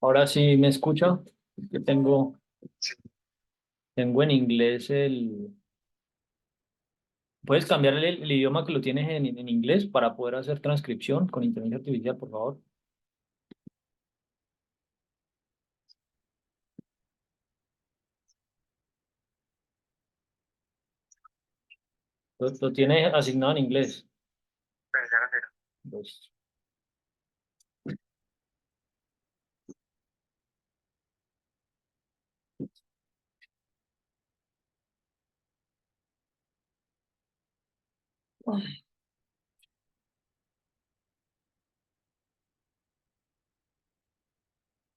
Ahora sí me escucha, que Sí, tengo en inglés el... ¿Puedes cambiar el idioma que lo tienes en inglés para poder hacer transcripción con inteligencia artificial, por favor? Lo tienes asignado en inglés. pero ya lo miro. Pues,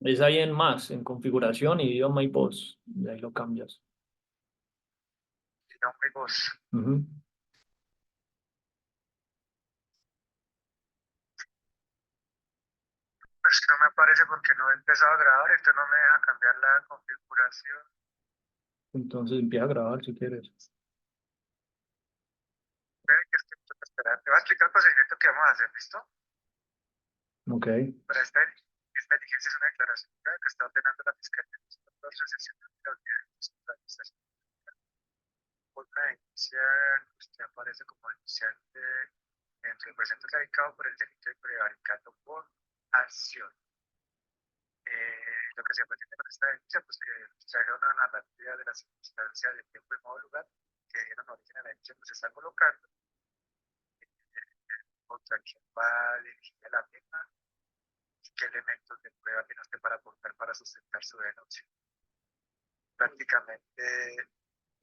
es ahí en más, en configuración, idioma y voz. Y ahí lo cambias. Si no, mi voz. Ujú. Pues que no me aparece porque no he empezado a grabar, entonces no me deja cambiar la configuración. Entonces empieza a grabar si quieres. Ve que estoy tocando esperar. Te voy a explicar el procedimiento que vamos a hacer, ¿listo? Ok, Para esta diligencia es una declaración que está ordenando la Fiscalía de los Controles, excepción de la Unidad de Fiscalización. Por la denuncia, usted aparece como denunciante dentro del presente radicado por el delito de prevaricato por acción. Lo que se pretende con esta denuncia, pues que traiga una narrativa de las circunstancias del tiempo y modo lugar que dieron origen a la denuncia que se está colocando, contra quién va dirigida la misma y qué elementos de prueba tiene usted para aportar para sustentar su denuncia. Prácticamente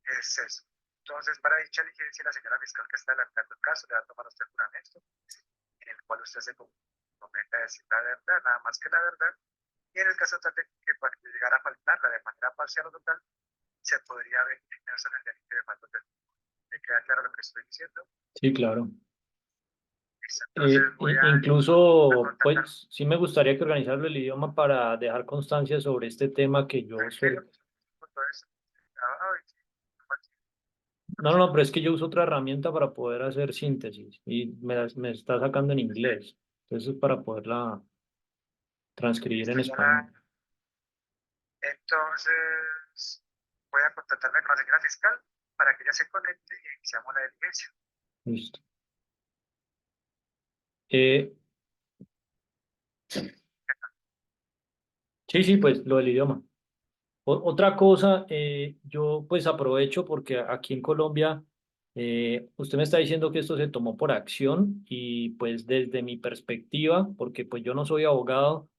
es eso. Entonces, para dicha diligencia, la señora fiscal que está adelantando el caso le va a tomar a usted juramento, en el cual usted se compromete a decir la verdad, nada más que la verdad, y en el caso tal de que para llegara a faltarla de manera parcial o total, se podría ver inmerso en el delito de falta de... ¿Me queda claro lo que estoy diciendo? sí, claro. Entonces voy a Incluso, contactar pues sí me gustaría que organizarlo el idioma para dejar constancia sobre este tema que yo tranquilo suelo. con todo eso. Ay, No, no, no, pero es que yo uso otra herramienta para poder hacer síntesis y me está sacando en inglés. Entonces es para poderla transcribir en listo, ya español. la... Entonces voy a contactarme con la señora fiscal para que ella se conecte y iniciamos la diligencia. Listo. Eh, sí, sí, pues lo del idioma. Otra cosa, yo pues aprovecho porque aquí en Colombia, usted me está diciendo que esto se tomó por acción y pues desde mi perspectiva, porque pues yo no soy abogado,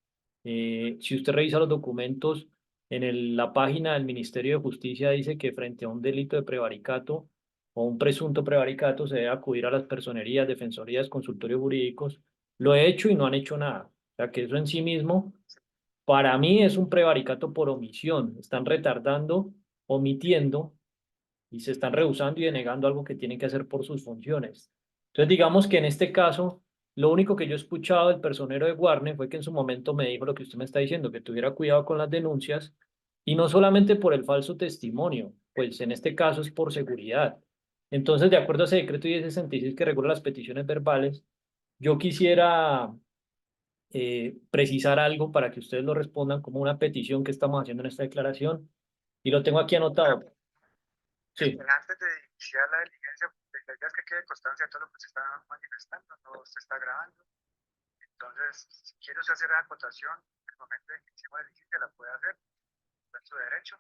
si usted revisa los documentos, la página del Ministerio de Justicia dice que frente a un delito de prevaricato o un presunto prevaricato se debe acudir a las personerías, defensorías, consultorios jurídicos. Lo he hecho y no han hecho nada. O sea que eso en sí mismo para mí es un prevaricato por omisión. Están retardando, omitiendo y se están rehusando y denegando algo que tienen que hacer por sus funciones. Entonces, digamos que en este caso, lo único que yo he escuchado del personero de Warner fue que en su momento me dijo lo que usted me está diciendo, que tuviera cuidado con las denuncias y no solamente por el falso testimonio, pues en este caso es por seguridad. Entonces, de acuerdo a ese decreto 1066 que regula las peticiones verbales, yo quisiera precisar algo para que ustedes lo respondan como una petición que estamos haciendo en esta declaración. Y lo tengo aquí Pero anotado. Sí, antes de iniciar la diligencia, la idea es que quede constancia de todo lo que se está manifestando, no se está grabando. Entonces, si quiere usted hacer la acotación, en el momento en que iniciemos la diligencia la puede hacer, está en su derecho.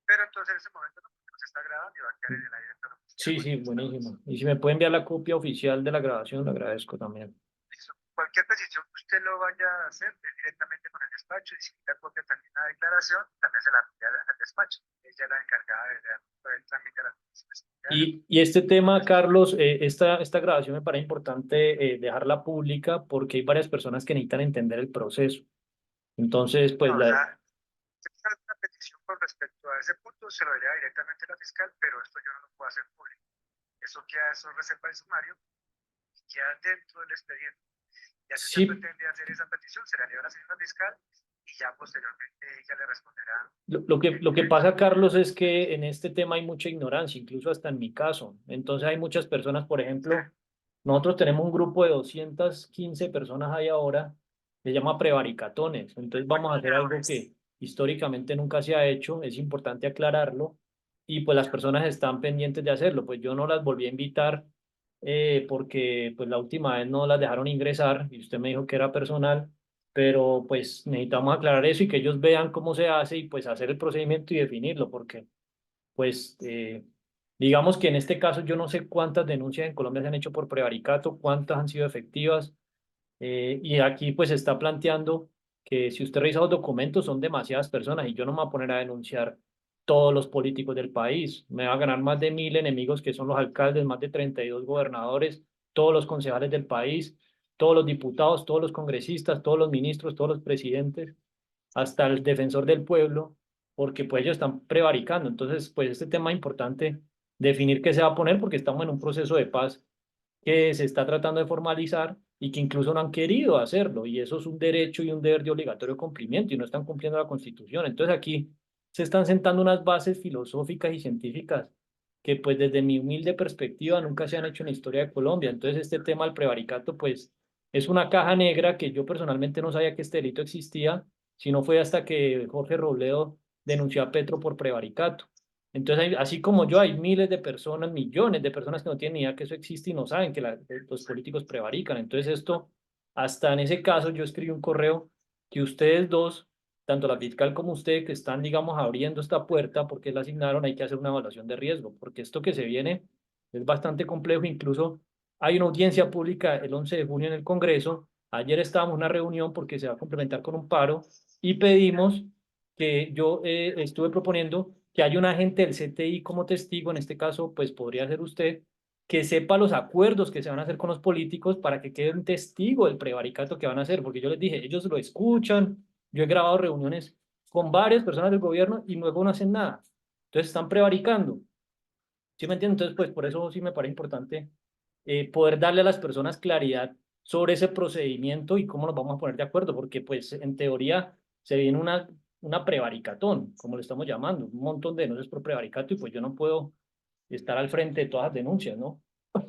Pero entonces en ese momento no, porque no se está grabando y va a quedar en el aire todo lo que se quiera sí, sí, manifestar. buenísimo. Y si me puede enviar la copia oficial de la grabación, lo agradezco también. Listo. Cualquier decisión que usted lo vaya a hacer es directamente con el despacho y si la copia también la declaración, también se la envía al despacho. Ella es la encargada de dar todo el trámite a las decisiones. Y este tema, Carlos, esta grabación me parece importante dejarla pública porque hay varias personas que necesitan entender el proceso. Entonces, pues, No, si usted tiene alguna petición con respecto a ese punto, se lo diría directamente a la fiscal, pero esto yo no lo puedo hacer público. Eso reserva el sumario y queda dentro del expediente. Ya si usted sí, pretende hacer esa petición, se la lleva a la señora fiscal y ya posteriormente ella le responderá en lo que directo. pasa, Carlos, es que en este tema hay mucha ignorancia, incluso hasta en mi caso. Entonces hay muchas personas, por Sí, ejemplo, nosotros tenemos un grupo de 215 personas ahí ahora se llama prevaricatones. Entonces vamos a hacer algo que históricamente nunca se ha hecho, es importante aclararlo, y pues las personas están pendientes de hacerlo. Pues yo no las volví a invitar porque pues la última vez no las dejaron ingresar y usted me dijo que era personal, pero pues necesitamos aclarar eso y que ellos vean cómo se hace y pues hacer el procedimiento y definirlo, porque pues digamos que en este caso yo no sé cuántas denuncias en Colombia se han hecho por prevaricato, cuántas han sido efectivas, y aquí pues se está planteando que si usted revisa los documentos son demasiadas personas y yo no me voy a poner a denunciar todos los políticos del país. Me va a ganar más de 1.000 enemigos que son los alcaldes, más de 32 gobernadores, todos los concejales del país, todos los diputados, todos los congresistas, todos los ministros, todos los presidentes, hasta el defensor del pueblo, porque pues ellos están prevaricando. Entonces, pues este tema es importante definir qué se va a poner porque estamos en un proceso de paz que se está tratando de formalizar y que incluso no han querido hacerlo, y eso es un derecho y un deber de obligatorio cumplimiento y no están cumpliendo la Constitución. Entonces aquí se están sentando unas bases filosóficas y científicas que pues desde mi humilde perspectiva nunca se han hecho en la historia de Colombia. Entonces este tema del prevaricato pues es una caja negra que yo personalmente no sabía que este delito existía, sino fue hasta que Jorge Robledo denunció a Petro por prevaricato. Entonces, así como yo, hay miles de personas, millones de personas que no tienen ni idea que eso existe y no saben que los políticos prevarican. Entonces, esto, hasta en ese caso, yo escribí un correo que ustedes dos, tanto la fiscal como usted, que están, digamos, abriendo esta puerta porque la asignaron, hay que hacer una evaluación de riesgo, porque esto que se viene es bastante complejo. Incluso hay una audiencia pública el 11 de junio en el Congreso. Ayer estábamos en una reunión porque se va a complementar con un paro y pedimos que yo estuve proponiendo que haya un agente del CTI como testigo, en este caso, pues podría ser usted, que sepa los acuerdos que se van a hacer con los políticos para que quede un testigo del prevaricato que van a hacer, porque yo les dije, ellos lo escuchan, yo he grabado reuniones con varias personas del gobierno y luego no hacen nada. Entonces están prevaricando. ¿Sí me entienden? Entonces, pues por eso sí me parece importante poder darle a las personas claridad sobre ese procedimiento y cómo nos vamos a poner de acuerdo, porque pues en teoría se viene una prevaricatón, como le estamos llamando, un montón de denuncias por prevaricato y pues yo no puedo estar al frente de todas las denuncias, ¿no?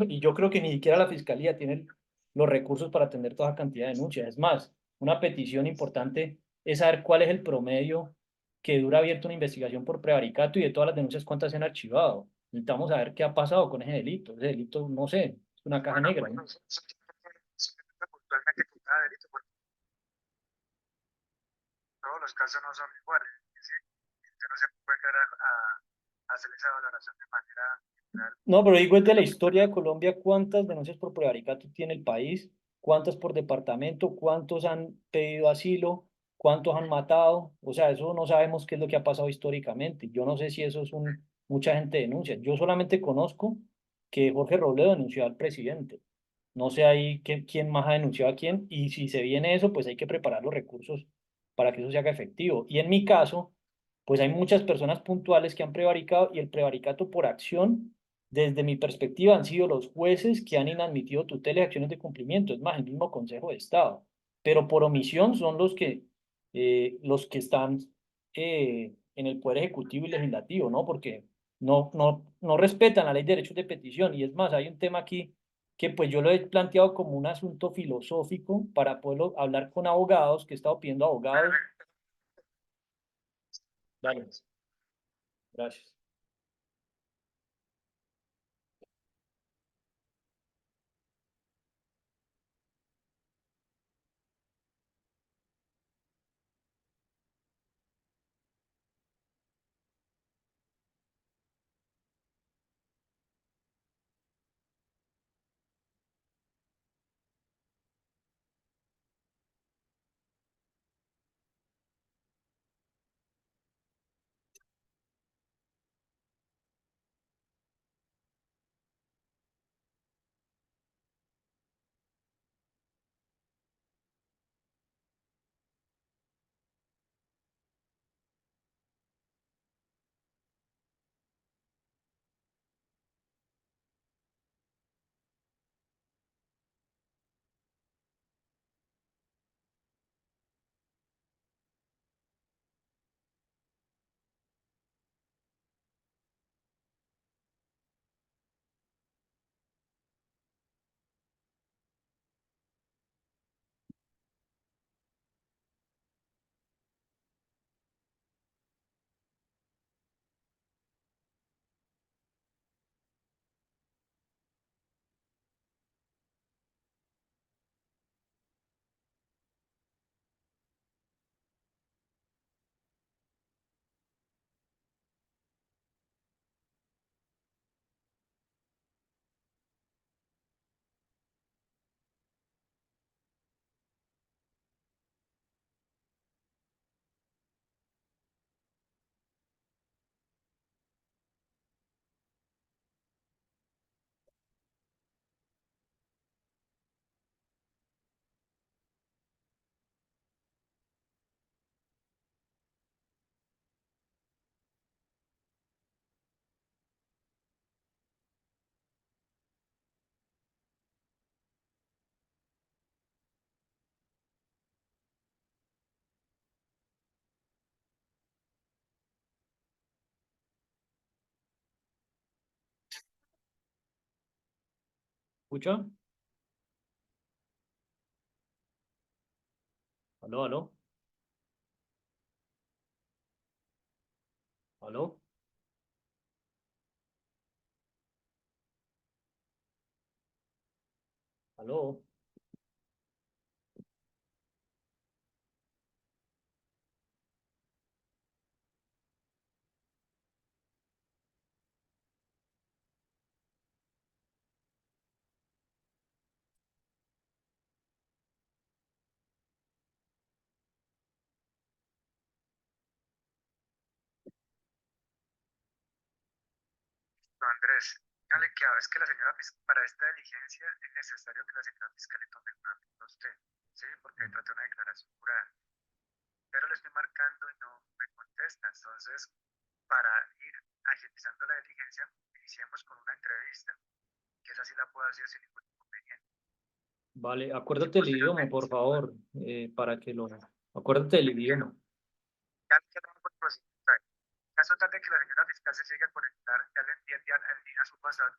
Y yo creo que ni siquiera la fiscalía tiene los recursos para atender toda cantidad de denuncias. Es más, una petición importante es saber cuál es el promedio que dura abierta una investigación por prevaricato y de todas las denuncias cuántas se han archivado. Necesitamos saber qué ha pasado con ese delito. Ese delito, no sé, es una caja Bueno, negra, pues ¿no? eso tiene que puntualmente con cada delito, porque todos los casos no son iguales, ¿sí? Entonces no se puede quedar a hacer esa valoración de manera general. No, pero digo, es de la historia de Colombia, ¿cuántas denuncias por prevaricato tiene el país? ¿Cuántas por departamento? ¿Cuántos han pedido asilo? ¿Cuántos han matado? O sea, eso no sabemos qué es lo que ha pasado históricamente. Yo no sé si eso es mucha gente denuncia. Yo solamente conozco que Jorge Robledo denunció al presidente. No sé ahí quién más ha denunciado a quién, y si se viene eso, pues hay que preparar los recursos para que eso se haga efectivo. Y en mi caso, pues hay muchas personas puntuales que han prevaricado y el prevaricato por acción, desde mi perspectiva, han sido los jueces que han inadmitido tutelas y acciones de cumplimiento, es más, el mismo Consejo de Estado, pero por omisión son los que están en el Poder Ejecutivo y Legislativo, ¿no? Porque no respetan la ley de derechos de petición. Y es más, hay un tema aquí que pues yo lo he planteado como un asunto filosófico para poderlo hablar con abogados, que he estado pidiendo abogados. Dale, gracias. ¿Escucha? ¿Aló, aló? ¿Aló? ¿Aló? No, Andrés, dígale que a veces que la señora fiscal, para esta diligencia es necesario que la señora fiscal le tome una nota a usted, ¿sí? Porque trata de una declaración jurada. Pero le estoy marcando y no me contesta. Entonces, para ir agilizando la diligencia, iniciemos con una entrevista, que esa sí la puedo hacer sin ningún inconveniente. Vale, Y acuérdate el idioma, posteriormente, por favor, para que lo... Acuérdate del quiero, idioma. ya le tengo el procedimiento ahí. En caso tal de que la señora fiscal se llegue a conectar, ya le envié ya en línea su WhatsApp.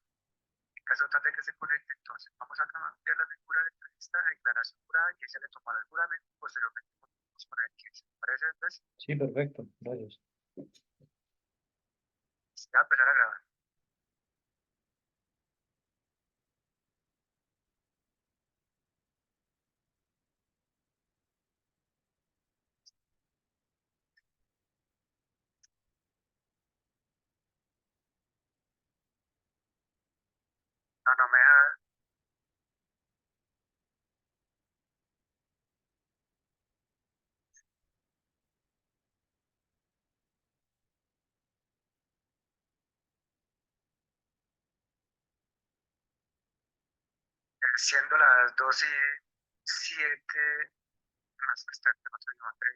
En caso tal de que se conecte, entonces vamos a cambiar la figura de entrevista, a declaración jurada, y ella le tomará el juramento y posteriormente continuamos con la diligencia. ¿Me parece? Entonces, Sí, perfecto, gracias. ya empezar a grabar. No, no me da, siendo las 2:07, más que está en otro nombre.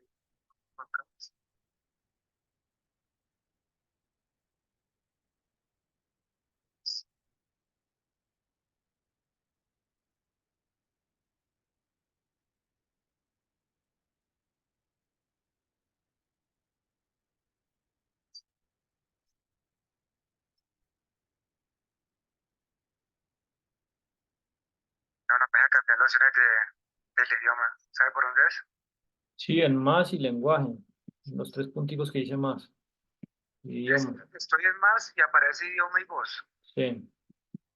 No, no me deja cambiar las opciones del idioma. ¿Sabe por dónde es? Sí, en más y lenguaje. Los tres punticos que dice más. Idioma. Estoy en más y aparece idioma y voz. Sí.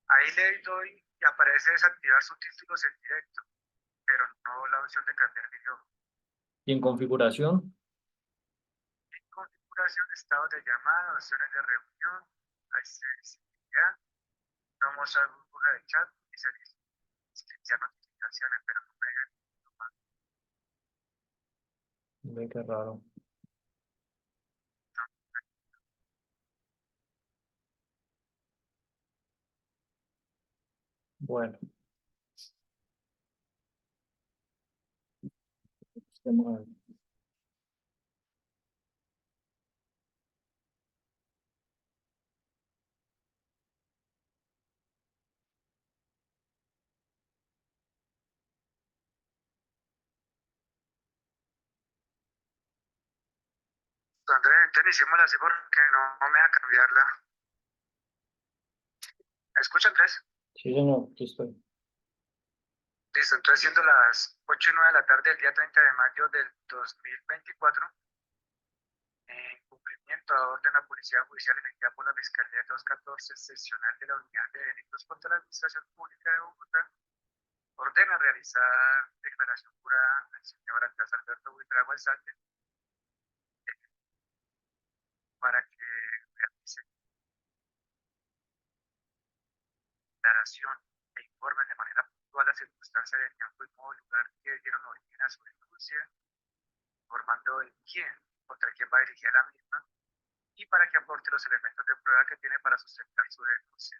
Ahí le doy y aparece desactivar subtítulos en directo, pero no la opción de cambiar el idioma. Y en configuración. Configuración, estado de llamada, opciones de reunión, accesibilidad, no mostrar burbuja de chat y silenciar notificaciones, pero no me deja tomar. Ve qué raro. Bueno, estemos ahí. Andrés, entonces hicimos así porque no me deja cambiarla. ¿Escucha, Andrés? Sí, señor, aquí estoy. Listo, entonces siendo las 8:09 de la tarde del día 30 de mayo del 2024, en cumplimiento a orden de la Policía Judicial emitida por la Fiscalía 214 Seccional de la Unidad de Delitos contra la Administración Pública de Bogotá, ordena realizar declaración jurada al señor Andrés Alberto Buitrago Alzate para que realice declaración e informe de manera puntual las circunstancias del tiempo y modo y lugar que dieron origen a su denuncia, informando de quién, contra quién va dirigida la misma y para que aporte los elementos de prueba que tiene para sustentar su denuncia.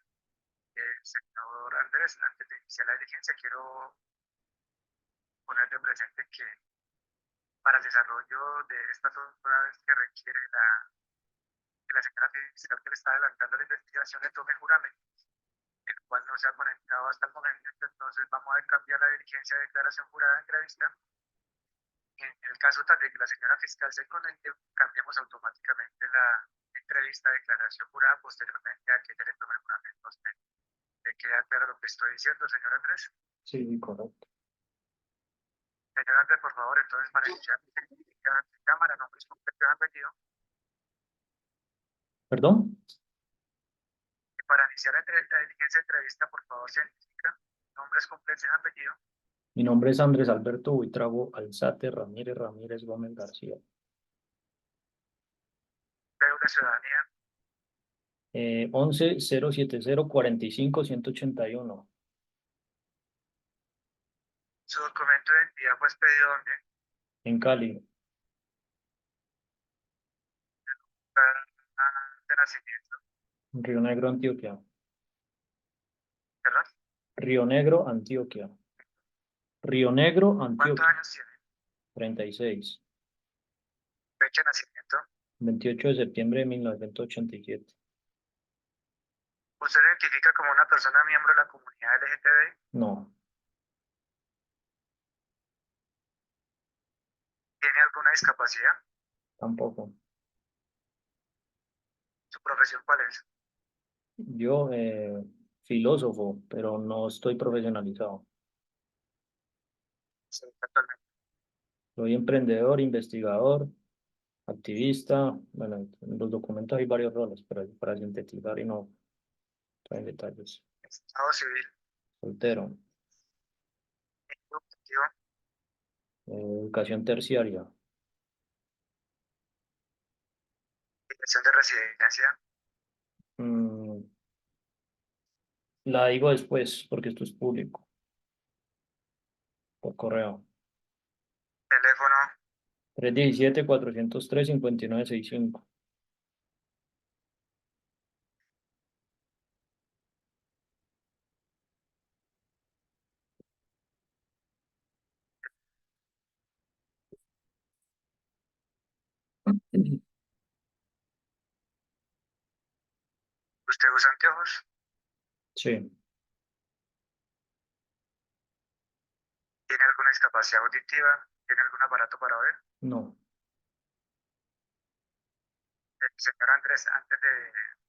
Señor Andrés, antes de iniciar la diligencia, quiero ponerle presente que para el desarrollo de estas pruebas que requiere que la señora fiscal que le está adelantando la investigación le tome juramento, el cual no se ha conectado hasta el momento. Entonces vamos a cambiar la diligencia de declaración jurada en entrevista. En el caso tal de que la señora fiscal se conecte, cambiamos automáticamente la entrevista de declaración jurada posteriormente a que ella le tome el juramento a usted. ¿Le queda claro lo que estoy diciendo, señor Andrés? Sí, correcto. Señor Andrés, por favor, entonces para iniciar cámara, nombres completos y apellido. ¿Perdón? Y para iniciar la diligencia de entrevista, por favor, se identifica nombres completos y apellido. Mi nombre es Andrés Alberto Buitrago Alzate Ramírez Ramírez Gómez García. Cédula de ciudadanía. 11-070-45-181 Su documento de identidad fue expedido donde. en Cali, De nacimiento, Río Negro, Antioquia. ¿verdad? Río Negro, Antioquia. Río Negro, ¿Cuántos Antioquia. años tiene? 36. Fecha de nacimiento. 28 de septiembre de 1987. ¿Usted se identifica como una persona miembro de la comunidad LGTB? No, ¿Tiene alguna discapacidad? tampoco. ¿Su profesión cuál es? Yo, filósofo, pero no estoy profesionalizado. Sí, actualmente. Soy emprendedor, investigador, activista. Bueno, en los documentos hay varios roles, pero para sintetizar y no entrar en detalles. Estado civil. Soltero, Educativo. educación terciaria. Dirección de residencia. Mm, la digo después porque esto es público, por correo. Teléfono. 317-403-5965. ¿Usted usa anteojos? Sí, ¿Tiene alguna discapacidad auditiva? ¿Tiene algún aparato para ver? no. Señor Andrés, antes de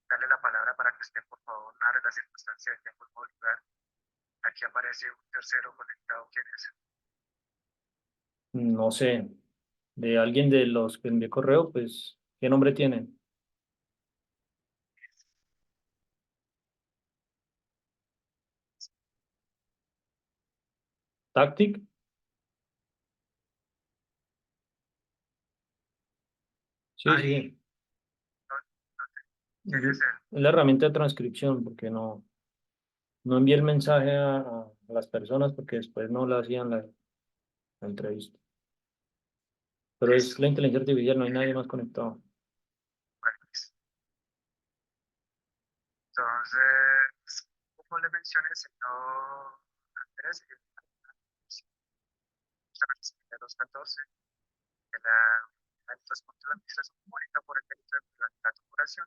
darle la palabra para que usted, por favor, narre las circunstancias del tiempo y lugar, aquí aparece un tercero conectado. ¿Quién es? No sé. De alguien de los que envié correo, pues, ¿qué nombre tienen? ¿Tactic? Sí, sí, Ahí, sí. no, no sé. ¿Quién Es es él? la herramienta de transcripción, porque no envié el mensaje a las personas porque después no la hacían la entrevista. Pero es Listo. la inteligencia artificial, no hay nadie más conectado. Bueno, listo. Entonces, como le mencioné, señor Andrés, de los 14 de la entonces contra la administración pública por el delito de pluralidad o curación.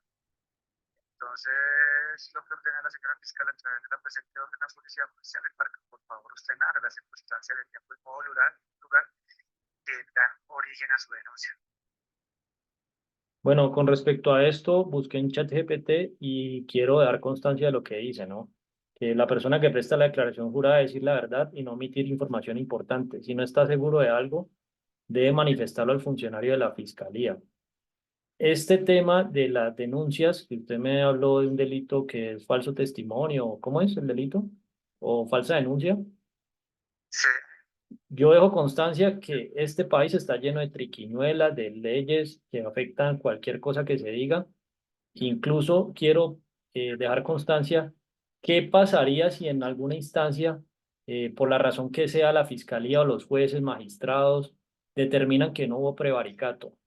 Entonces, lo que ordena la señora fiscal a través de la presente orden a la policía judicial es para que por favor usted narre las circunstancias del tiempo y modo lugar que dan origen a su denuncia. Bueno, con respecto a esto, busqué en ChatGPT y quiero dar constancia de lo que dice, ¿no? Que la persona que presta la declaración jura decir la verdad y no omitir información importante. Si no está seguro de algo, debe manifestarlo al funcionario de la fiscalía. Este tema de las denuncias, que usted me habló de un delito que es falso testimonio, ¿cómo es el delito? ¿O falsa denuncia? Sí, Yo dejo constancia que este país está lleno de triquiñuelas, de leyes que afectan cualquier cosa que se diga. Incluso quiero dejar constancia qué pasaría si en alguna instancia, por la razón que sea, la fiscalía o los jueces, magistrados, determinan que no hubo prevaricato.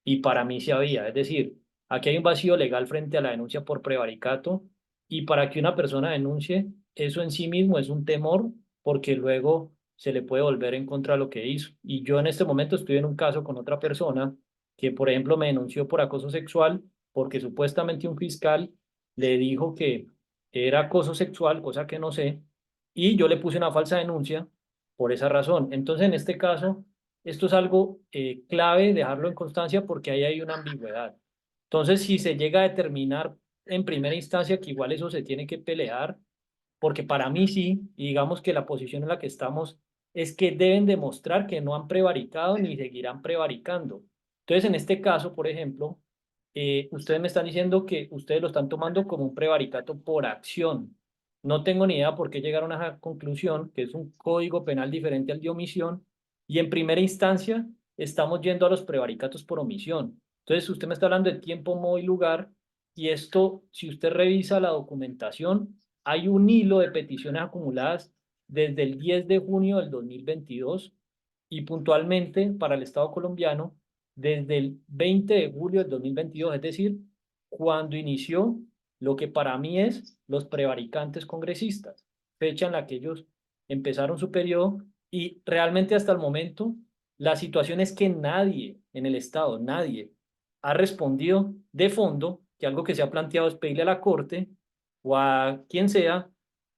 Y para mí sí había. Es decir, aquí hay un vacío legal frente a la denuncia por prevaricato y para que una persona denuncie, eso en sí mismo es un temor porque luego se le puede volver en contra de lo que hizo. Y yo en este momento estoy en un caso con otra persona que, por ejemplo, me denunció por acoso sexual porque supuestamente un fiscal le dijo que era acoso sexual, cosa que no sé, y yo le puse una falsa denuncia por esa razón. Entonces, en este caso esto es algo clave dejarlo en constancia porque ahí hay una ambigüedad. Entonces, si se llega a determinar en primera instancia que igual eso se tiene que pelear, porque para mí sí, y digamos que la posición en la que estamos es que deben demostrar que no han prevaricado ni seguirán prevaricando. Entonces, en este caso, por ejemplo, ustedes me están diciendo que ustedes lo están tomando como un prevaricato por acción. No tengo ni idea por qué llegaron a esa conclusión, que es un código penal diferente al de omisión, y en primera instancia estamos yendo a los prevaricatos por omisión. Entonces, usted me está hablando de tiempo, modo y lugar, y esto, si usted revisa la documentación, hay un hilo de peticiones acumuladas desde el 10 de junio del 2022 y puntualmente para el Estado colombiano desde el 20 de julio del 2022, es decir, cuando inició lo que para mí es los prevaricantes congresistas, fecha en la que ellos empezaron su periodo y realmente hasta el momento la situación es que nadie en el Estado, nadie ha respondido de fondo, que algo que se ha planteado es pedirle a la Corte o a quien sea,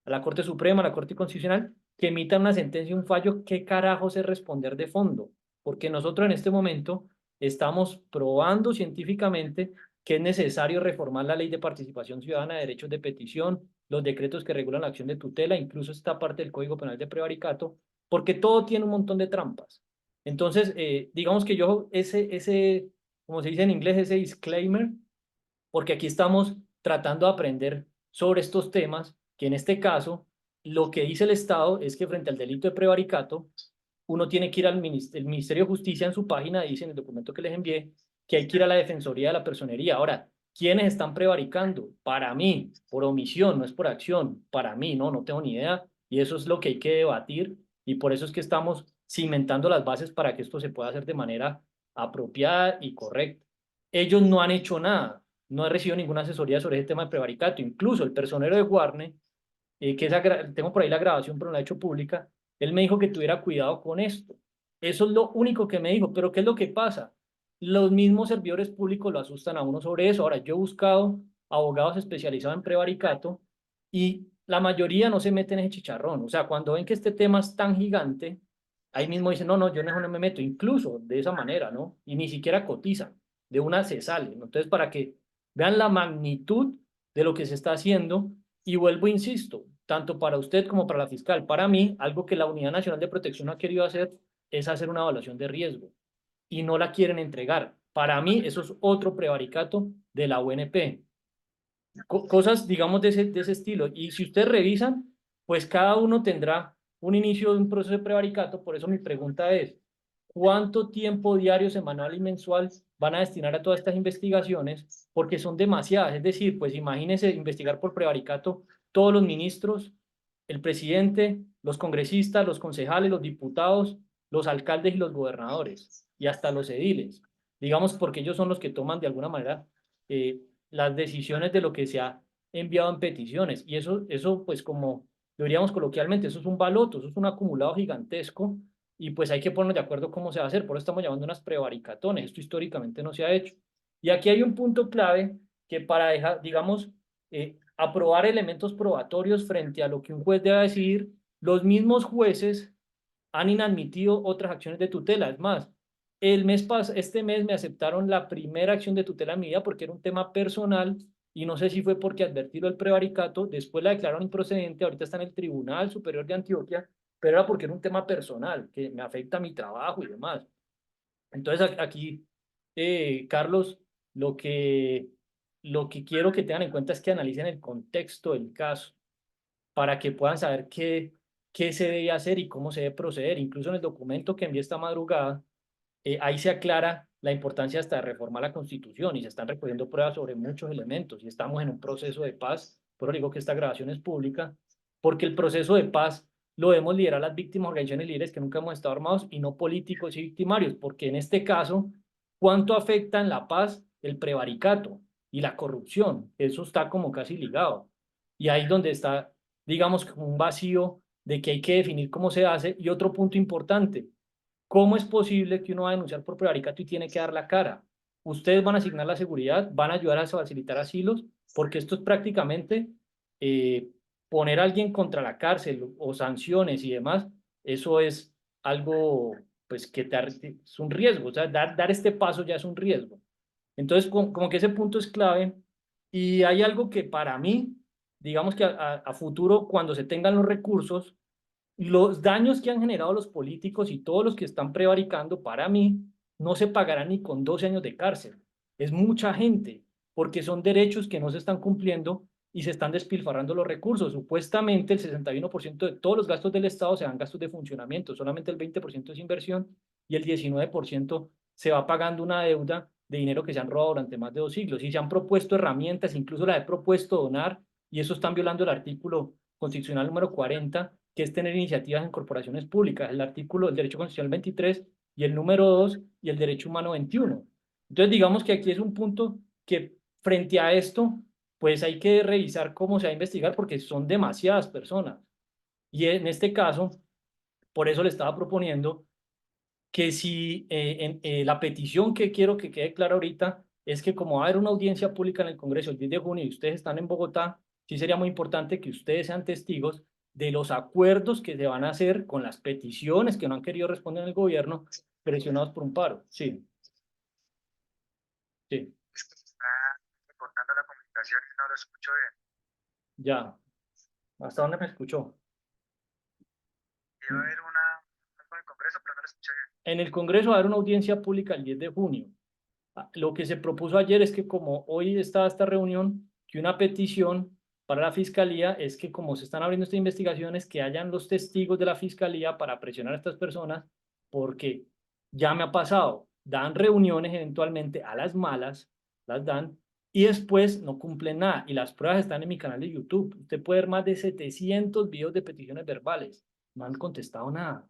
a la Corte Suprema, a la Corte Constitucional, que emita una sentencia, un fallo, ¿qué carajos es responder de fondo? Porque nosotros en este momento estamos probando científicamente que es necesario reformar la ley de participación ciudadana, de derechos de petición, los decretos que regulan la acción de tutela, incluso esta parte del Código Penal de prevaricato, porque todo tiene un montón de trampas. Entonces, digamos que yo como se dice en inglés, ese disclaimer, porque aquí estamos tratando de aprender sobre estos temas, que en este caso, lo que dice el Estado es que frente al delito de prevaricato, uno tiene que ir al el Ministerio de Justicia en su página, dice en el documento que les envié, que hay que ir a la Defensoría de la Personería. Ahora, ¿quiénes están prevaricando? Para mí, por omisión, no es por acción, para mí, no tengo ni idea, y eso es lo que hay que debatir, y por eso es que estamos cimentando las bases para que esto se pueda hacer de manera apropiada y correcta. Ellos no han hecho nada, no he recibido ninguna asesoría sobre ese tema de prevaricato. Incluso el personero de Warner, tengo por ahí la grabación, pero no la he hecho pública, él me dijo que tuviera cuidado con esto. Eso es lo único que me dijo. Pero ¿qué es lo que pasa? Los mismos servidores públicos lo asustan a uno sobre eso. Ahora, yo he buscado abogados especializados en prevaricato y la mayoría no se meten en ese chicharrón. O sea, cuando ven que este tema es tan gigante, ahí mismo dicen, no, yo en eso no me meto. Incluso de esa manera, ¿no? Y ni siquiera cotizan. De una se sale, ¿no? Entonces, para que vean la magnitud de lo que se está haciendo, y vuelvo, insisto, tanto para usted como para la fiscal, para mí, algo que la Unidad Nacional de Protección ha querido hacer es hacer una evaluación de riesgo y no la quieren entregar. Para mí, eso es otro prevaricato de la UNP. Cosas, digamos, de ese estilo. Y si ustedes revisan, pues cada uno tendrá un inicio de un proceso de prevaricato. Por eso mi pregunta es, ¿cuánto tiempo diario, semanal y mensual van a destinar a todas estas investigaciones? Porque son demasiadas. Es decir, pues imagínense investigar por prevaricato todos los ministros, el presidente, los congresistas, los concejales, los diputados, los alcaldes y los gobernadores, y hasta los ediles. Digamos, porque ellos son los que toman de alguna manera eh, las decisiones de lo que se ha enviado en peticiones. Y eso pues como lo diríamos coloquialmente, eso es un baloto, eso es un acumulado gigantesco y pues hay que ponernos de acuerdo cómo se va a hacer. Por eso estamos llamando unas prevaricatones. Esto históricamente no se ha hecho. Y aquí hay un punto clave que para dejar, digamos, aprobar elementos probatorios frente a lo que un juez debe decidir, los mismos jueces han inadmitido otras acciones de tutela. Es más, este mes me aceptaron la primera acción de tutela en mi vida porque era un tema personal y no sé si fue porque advertirlo el prevaricato, después la declararon improcedente, ahorita está en el Tribunal Superior de Antioquia, pero era porque era un tema personal que me afecta a mi trabajo y demás. Entonces aquí, Carlos, lo que, lo que quiero que tengan en cuenta es que analicen el contexto del caso para que puedan saber qué se debe hacer y cómo se debe proceder. Incluso en el documento que envié esta madrugada, ahí se aclara la importancia hasta de reformar la Constitución y se están recogiendo pruebas sobre muchos elementos y estamos en un proceso de paz. Por eso digo que esta grabación es pública, porque el proceso de paz lo debemos liderar las víctimas, organizaciones líderes que nunca hemos estado armados y no políticos y victimarios, porque en este caso, ¿cuánto afecta en la paz el prevaricato y la corrupción? Eso está como casi ligado. Y ahí donde está, digamos, un vacío de que hay que definir cómo se hace. Y otro punto importante, ¿cómo es posible que uno va a denunciar por prevaricato y tiene que dar la cara? Ustedes van a asignar la seguridad, van a ayudar a facilitar asilos, porque esto es prácticamente eh, poner a alguien contra la cárcel o sanciones y demás. Eso es algo, pues, es un riesgo. O sea, dar este paso ya es un riesgo. Entonces, como que ese punto es clave. Y hay algo que para mí digamos que a futuro, cuando se tengan los recursos, los daños que han generado los políticos y todos los que están prevaricando, para mí, no se pagarán ni con 12 años de cárcel. Es mucha gente, porque son derechos que no se están cumpliendo y se están despilfarrando los recursos. Supuestamente el 61% de todos los gastos del Estado se dan gastos de funcionamiento, solamente el 20% es inversión y el 19% se va pagando una deuda de dinero que se han robado durante más de 2 siglos. Y se han propuesto herramientas, incluso la he propuesto donar, y eso están violando el artículo constitucional número 40, que es tener iniciativas en corporaciones públicas, el artículo del derecho constitucional 23 y el número 2 y el derecho humano 21. Entonces, digamos que aquí es un punto que frente a esto, pues hay que revisar cómo se va a investigar porque son demasiadas personas. Y en este caso, por eso le estaba proponiendo que si la petición que quiero que quede clara ahorita es que como va a haber una audiencia pública en el Congreso el 10 de junio y ustedes están en Bogotá, sí sería muy importante que ustedes sean testigos de los acuerdos que se van a hacer con las peticiones que no han querido responder en el gobierno, presionados por un paro. Sí, sí, Es que se está cortando la comunicación y no lo escucho bien. ya. ¿Hasta dónde me escuchó? Iba a haber algo en el Congreso, pero no lo escuché bien. En el Congreso va a haber una audiencia pública el 10 de junio. Lo que se propuso ayer es que como hoy está esta reunión, que una petición para la fiscalía es que como se están abriendo estas investigaciones, que hayan los testigos de la fiscalía para presionar a estas personas, porque ya me ha pasado, dan reuniones eventualmente a las malas, las dan, y después no cumplen nada. Y las pruebas están en mi canal de YouTube. Usted puede ver más de 700 videos de peticiones verbales. No han contestado nada,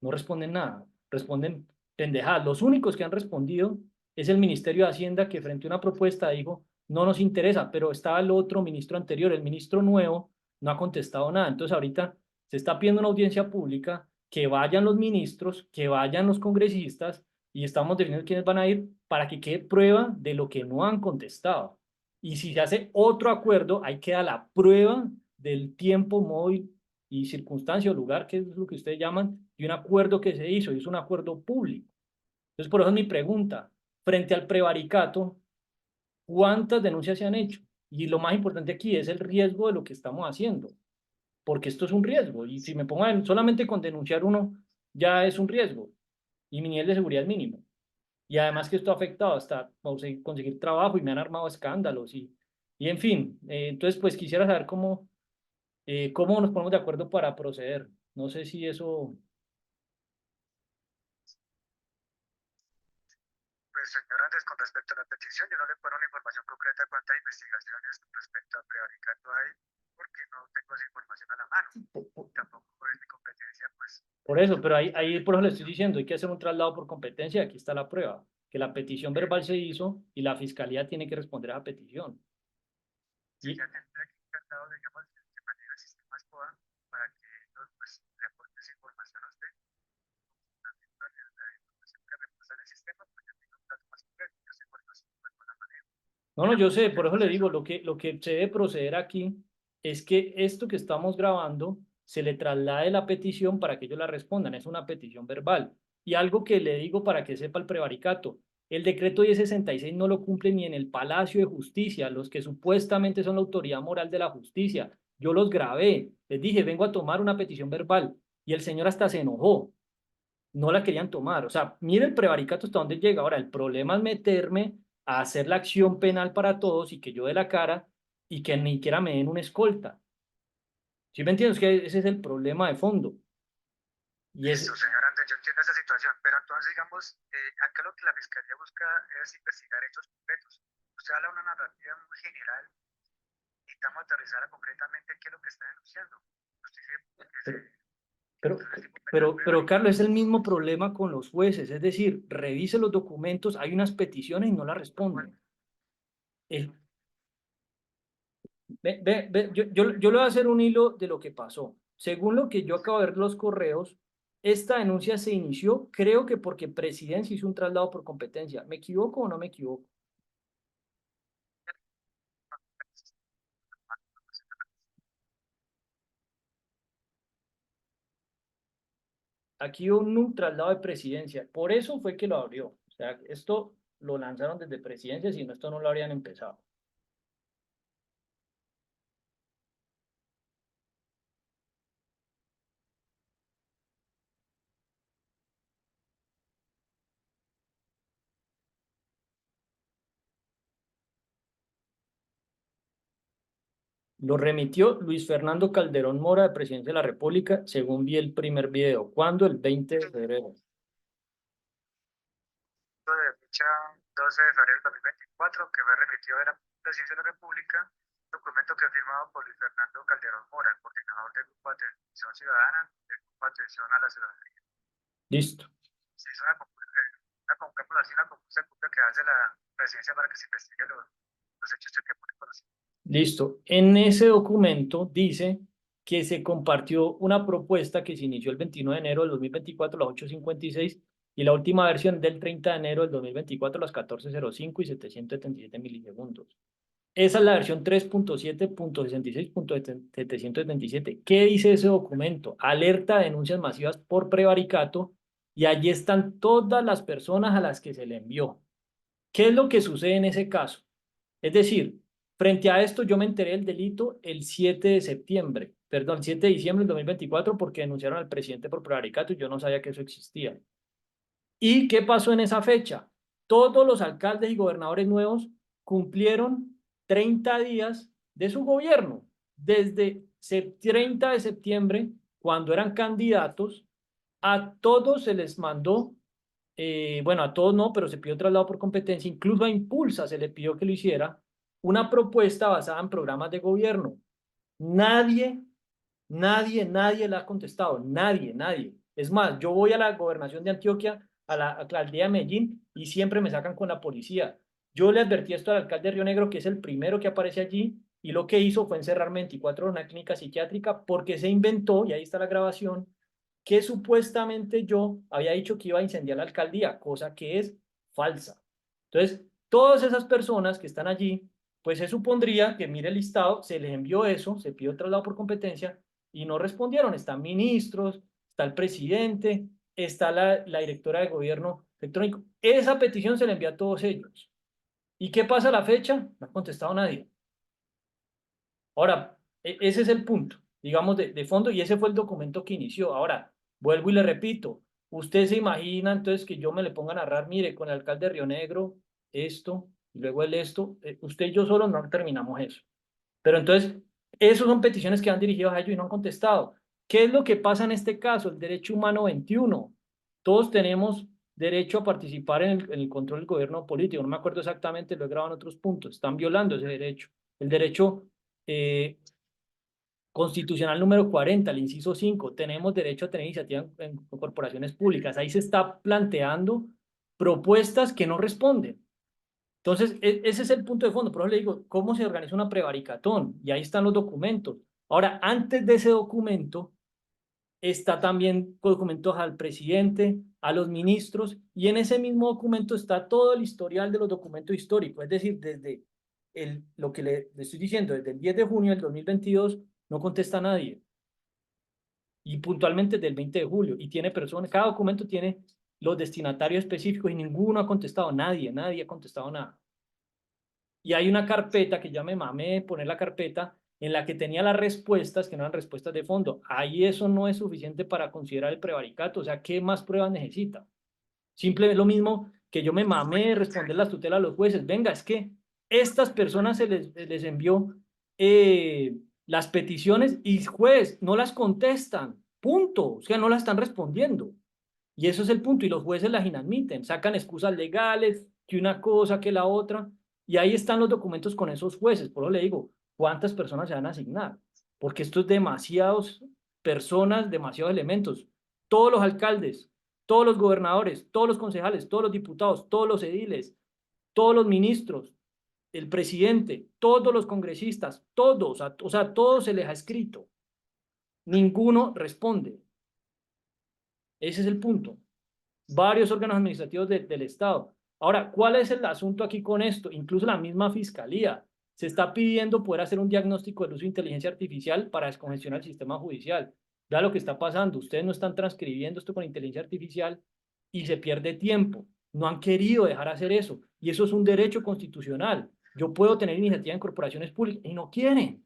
no responden nada, responden pendejadas. Los únicos que han respondido es el Ministerio de Hacienda, que frente a una propuesta dijo, no nos interesa, pero estaba el otro ministro anterior, el ministro nuevo, no ha contestado nada. Entonces ahorita se está pidiendo una audiencia pública, que vayan los ministros, que vayan los congresistas, y estamos definiendo quiénes van a ir para que quede prueba de lo que no han contestado. Y si se hace otro acuerdo, ahí queda la prueba del tiempo, móvil y circunstancia o lugar, que es lo que ustedes llaman, y un acuerdo que se hizo, y es un acuerdo público. Entonces, por eso es mi pregunta, frente al prevaricato, ¿cuántas denuncias se han hecho? Y lo más importante aquí es el riesgo de lo que estamos haciendo, porque esto es un riesgo, y si me pongo solamente con denunciar uno, ya es un riesgo, y mi nivel de seguridad es mínimo. Y además que esto ha afectado hasta conseguir trabajo, y me han armado escándalos, y en fin, entonces pues quisiera saber cómo nos ponemos de acuerdo para proceder. No sé si eso. Pues, señor Andrés, con respecto a la petición, yo no le puedo dar una información concreta de cuántas investigaciones con respecto a prevaricato hay, porque no tengo esa información a la mano. Tampoco es mi competencia, pues, Por eso, pero ahí por eso le estoy diciendo, hay que hacer un traslado por competencia, aquí está la prueba, que la petición verbal se hizo y la fiscalía tiene que responder a la petición. si Y ya tendrá que encantado, digamos, de manera sistema SPOA para que ellos, pues, le aporten esa información a usted. También con la información que reposa en el sistema, pues, yo tengo un dato más concreto, yo sé cuál es la manera. no, Y no, la yo forma sé, de por eso le proceso. digo, lo que se debe proceder aquí es que esto que estamos grabando se le traslade la petición para que ellos la respondan, es una petición verbal. Y algo que le digo para que sepa el prevaricato, el decreto 1066 no lo cumple ni en el Palacio de Justicia, los que supuestamente son la autoridad moral de la justicia. Yo los grabé, les dije, vengo a tomar una petición verbal y el señor hasta se enojó, no la querían tomar. O sea, mire el prevaricato hasta dónde llega. Ahora, el problema es meterme a hacer la acción penal para todos y que yo dé la cara y que ni siquiera me den una escolta. ¿Sí me entiendes? Que ese es el problema de fondo. Y es, Listo, señor Andrés, yo entiendo esa situación, pero entonces, digamos, acá lo que la Fiscalía busca es investigar hechos concretos. Usted habla de una narrativa muy general, necesitamos aterrizarla concretamente qué es lo que está denunciando. Usted dice que se pero, pero, el tipo penal pero, Carlos, es el prevaricato. mismo problema con los jueces. Es decir, revise los documentos, hay unas peticiones y no las responden. El, yo le voy a hacer un hilo de lo que pasó. Según lo que yo acabo de ver los correos, esta denuncia se inició, creo que porque Presidencia hizo un traslado por competencia. ¿Me equivoco o no me equivoco? Aquí hubo un traslado de Presidencia. Por eso fue que lo abrió. O sea, esto lo lanzaron desde Presidencia, si no, esto no lo habrían empezado. Lo remitió Luis Fernando Calderón Mora, de Presidencia de la República, según vi el primer video. ¿Cuándo? El 20 de febrero. De fecha 12 de febrero de 2024, que fue remitido de la Presidencia de la República, documento que ha firmado por Luis Fernando Calderón Mora, coordinador del Grupo de Atención Ciudadana, del Grupo de Atención a la Ciudadanía. Listo. Se hizo una consulta que hace la Presidencia para que se investiguen los hechos que ponen conocidos. Listo. En ese documento dice que se compartió una propuesta que se inició el 29 de enero del 2024 a las 8:56 y la última versión del 30 de enero del 2024 a las 14:05 y 777 milisegundos. Esa es la versión 3.7.66.777. ¿Qué dice ese documento? Alerta de denuncias masivas por prevaricato y allí están todas las personas a las que se le envió. ¿Qué es lo que sucede en ese caso? Es decir, frente a esto yo me enteré del delito el 7 de septiembre, perdón, 7 de diciembre del 2024 porque denunciaron al presidente por prevaricato y yo no sabía que eso existía. ¿Y qué pasó en esa fecha? Todos los alcaldes y gobernadores nuevos cumplieron 30 días de su gobierno. Desde 30 de septiembre, cuando eran candidatos, a todos se les mandó, bueno, a todos no, pero se pidió traslado por competencia, incluso a Impulsa se le pidió que lo hiciera, una propuesta basada en programas de gobierno. Nadie nadie le ha contestado, nadie. Es más, yo voy a la gobernación de Antioquia, a la alcaldía de Medellín, y siempre me sacan con la policía. Yo le advertí esto al alcalde de Río Negro, que es el primero que aparece allí, y lo que hizo fue encerrarme 24 horas en una clínica psiquiátrica porque se inventó, y ahí está la grabación, que supuestamente yo había dicho que iba a incendiar la alcaldía, cosa que es falsa. Entonces, todas esas personas que están allí, pues se supondría que mire el listado, se les envió eso, se pidió traslado por competencia, y no respondieron. Están ministros, está el presidente, está la directora de gobierno electrónico. Esa petición se le envió a todos ellos. ¿Y qué pasa a la fecha? No ha contestado nadie. Ahora, ese es el punto, digamos, de fondo, y ese fue el documento que inició. Ahora, vuelvo y le repito, usted se imagina entonces que yo me le ponga a narrar, mire, con el alcalde de Río Negro, esto, y luego el esto, usted y yo solo no terminamos eso. Pero entonces, esas son peticiones que han dirigido a ellos y no han contestado. ¿Qué es lo que pasa en este caso? El derecho humano 21. Todos tenemos derecho a participar en el control del gobierno político. No me acuerdo exactamente, lo he grabado en otros puntos. Están violando ese derecho. El derecho constitucional número 40, el inciso 5. Tenemos derecho a tener iniciativa en corporaciones públicas. Ahí se está planteando propuestas que no responden. Entonces, ese es el punto de fondo. Por eso le digo, ¿cómo se organiza una prevaricatón? Y ahí están los documentos. Ahora, antes de ese documento, está también documentos al presidente, a los ministros, y en ese mismo documento está todo el historial de los documentos históricos. Es decir, desde lo que le estoy diciendo, desde el 10 de junio del 2022, no contesta nadie. Y puntualmente del 20 de julio. Y tiene personas, cada documento tiene los destinatarios específicos y ninguno ha contestado, nadie ha contestado nada. Y hay una carpeta que ya me mamé de poner la carpeta en la que tenía las respuestas que no eran respuestas de fondo. Ahí eso no es suficiente para considerar el prevaricato. O sea, ¿qué más pruebas necesita? Simplemente lo mismo que yo me mamé de responder las tutelas a los jueces. Venga, es que estas personas se les envió las peticiones y juez no las contestan. Punto. O sea, no las están respondiendo. Y eso es el punto. Y los jueces las inadmiten. Sacan excusas legales, que una cosa, que la otra. Y ahí están los documentos con esos jueces. Por eso le digo, ¿cuántas personas se van a asignar? Porque esto es demasiadas personas, demasiados elementos. Todos los alcaldes, todos los gobernadores, todos los concejales, todos los diputados, todos los ediles, todos los ministros, el presidente, todos los congresistas, todos, o sea, todos se les ha escrito. Ninguno responde. Ese es el punto. Varios órganos administrativos del Estado. Ahora, ¿cuál es el asunto aquí con esto? Incluso la misma fiscalía se está pidiendo poder hacer un diagnóstico del uso de inteligencia artificial para descongestionar el sistema judicial. Vea lo que está pasando. Ustedes no están transcribiendo esto con inteligencia artificial y se pierde tiempo. No han querido dejar hacer eso. Y eso es un derecho constitucional. Yo puedo tener iniciativa en corporaciones públicas y no quieren.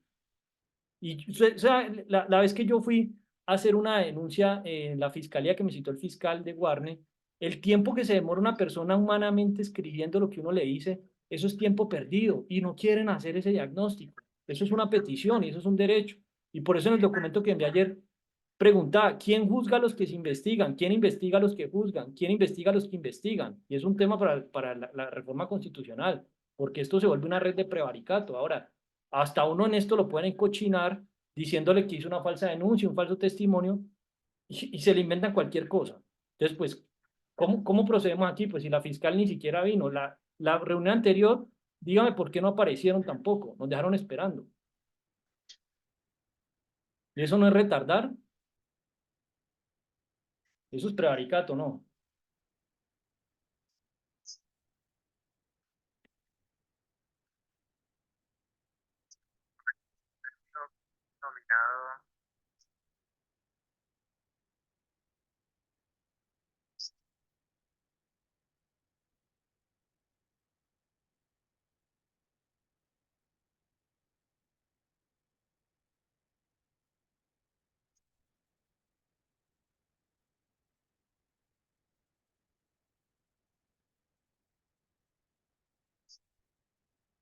Y o sea, la vez que yo fui a hacer una denuncia en la fiscalía que me citó el fiscal de Guarne, el tiempo que se demora una persona humanamente escribiendo lo que uno le dice, eso es tiempo perdido y no quieren hacer ese diagnóstico. Eso es una petición y eso es un derecho. Y por eso en el documento que envié ayer preguntaba, ¿quién juzga a los que se investigan? ¿Quién investiga a los que juzgan? ¿Quién investiga a los que investigan? Y es un tema para la reforma constitucional, porque esto se vuelve una red de prevaricato. Ahora, hasta uno en esto lo pueden encochinar diciéndole que hizo una falsa denuncia, un falso testimonio, y se le inventan cualquier cosa. Entonces, pues, ¿cómo procedemos aquí? Pues si la fiscal ni siquiera vino, la reunión anterior, dígame por qué no aparecieron tampoco, nos dejaron esperando. ¿Y eso no es retardar? Eso es prevaricato, ¿no? no- nominado,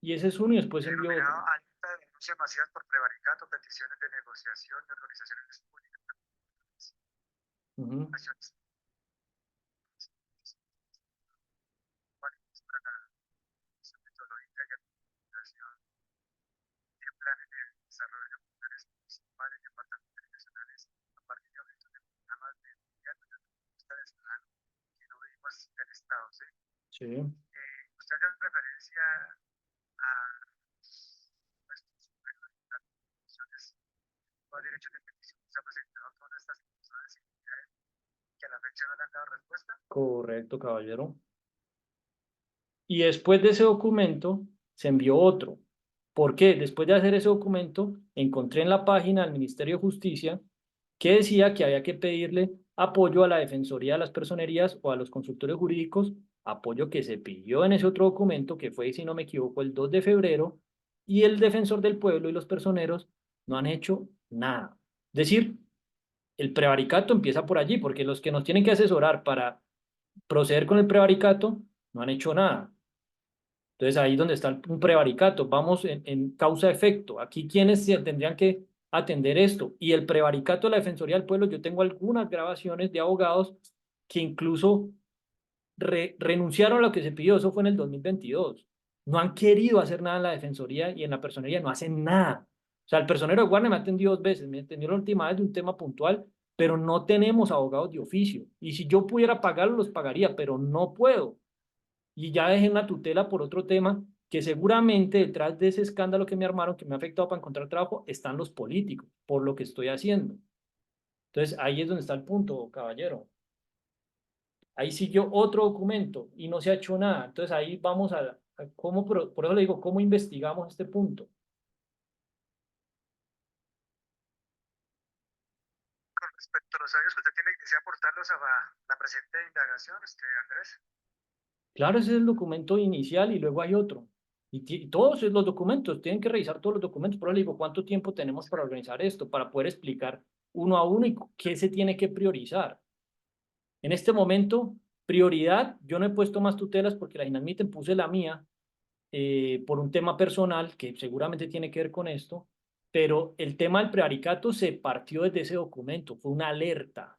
Y ese es uno y después envió otro. denominado acta de denuncia masivas por prevaricato, peticiones de negociación de organizaciones públicas, Ujú. acciones válidas para la comisión metodológica y administración de planes de desarrollo comunales municipales, departamentales y nacionales a partir de objetos de programas de gobierno y de respuesta de ciudadanos que no vivimos del Estado, ¿sí? Sí, Usted hace referencia a nuestros organizaciones o derechos de petición que se han presentado a todas estas personas y entidades que a la fecha no le han dado respuesta. correcto, caballero. Y después de ese documento se envió otro. ¿Por qué? Después de hacer ese documento, encontré en la página del Ministerio de Justicia que decía que había que pedirle apoyo a la Defensoría de las Personerías o a los consultores jurídicos, apoyo que se pidió en ese otro documento, que fue, si no me equivoco, el 2 de febrero, y el defensor del pueblo y los personeros no han hecho nada. Es decir, el prevaricato empieza por allí, porque los que nos tienen que asesorar para proceder con el prevaricato no han hecho nada. Entonces ahí es donde está un prevaricato. Vamos en causa-efecto. Aquí quienes se tendrían que atender esto. Y el prevaricato de la Defensoría del Pueblo, yo tengo algunas grabaciones de abogados que incluso renunciaron a lo que se pidió. Eso fue en el 2022. No han querido hacer nada en la Defensoría y en la personería no hacen nada. O sea, el personero de guardia me ha atendido 2 veces. Me atendió la última vez de un tema puntual, pero no tenemos abogados de oficio. Y si yo pudiera pagarlos, los pagaría, pero no puedo. Y ya dejé una tutela por otro tema que seguramente detrás de ese escándalo que me armaron, que me ha afectado para encontrar trabajo, están los políticos, por lo que estoy haciendo. Entonces, ahí es donde está el punto, caballero. Ahí siguió otro documento y no se ha hecho nada. Entonces, ahí vamos a cómo, por eso le digo, ¿cómo investigamos este punto? Con respecto a los audios que usted tiene, desea aportarlos a la presente indagación, Andrés. Claro, ese es el documento inicial y luego hay otro. Y todos los documentos, tienen que revisar todos los documentos. Por eso le digo, ¿cuánto tiempo tenemos para organizar esto? Para poder explicar uno a uno y qué se tiene que priorizar. En este momento, prioridad, yo no he puesto más tutelas porque las inadmiten, puse la mía por un tema personal que seguramente tiene que ver con esto, pero el tema del prevaricato se partió desde ese documento, fue una alerta.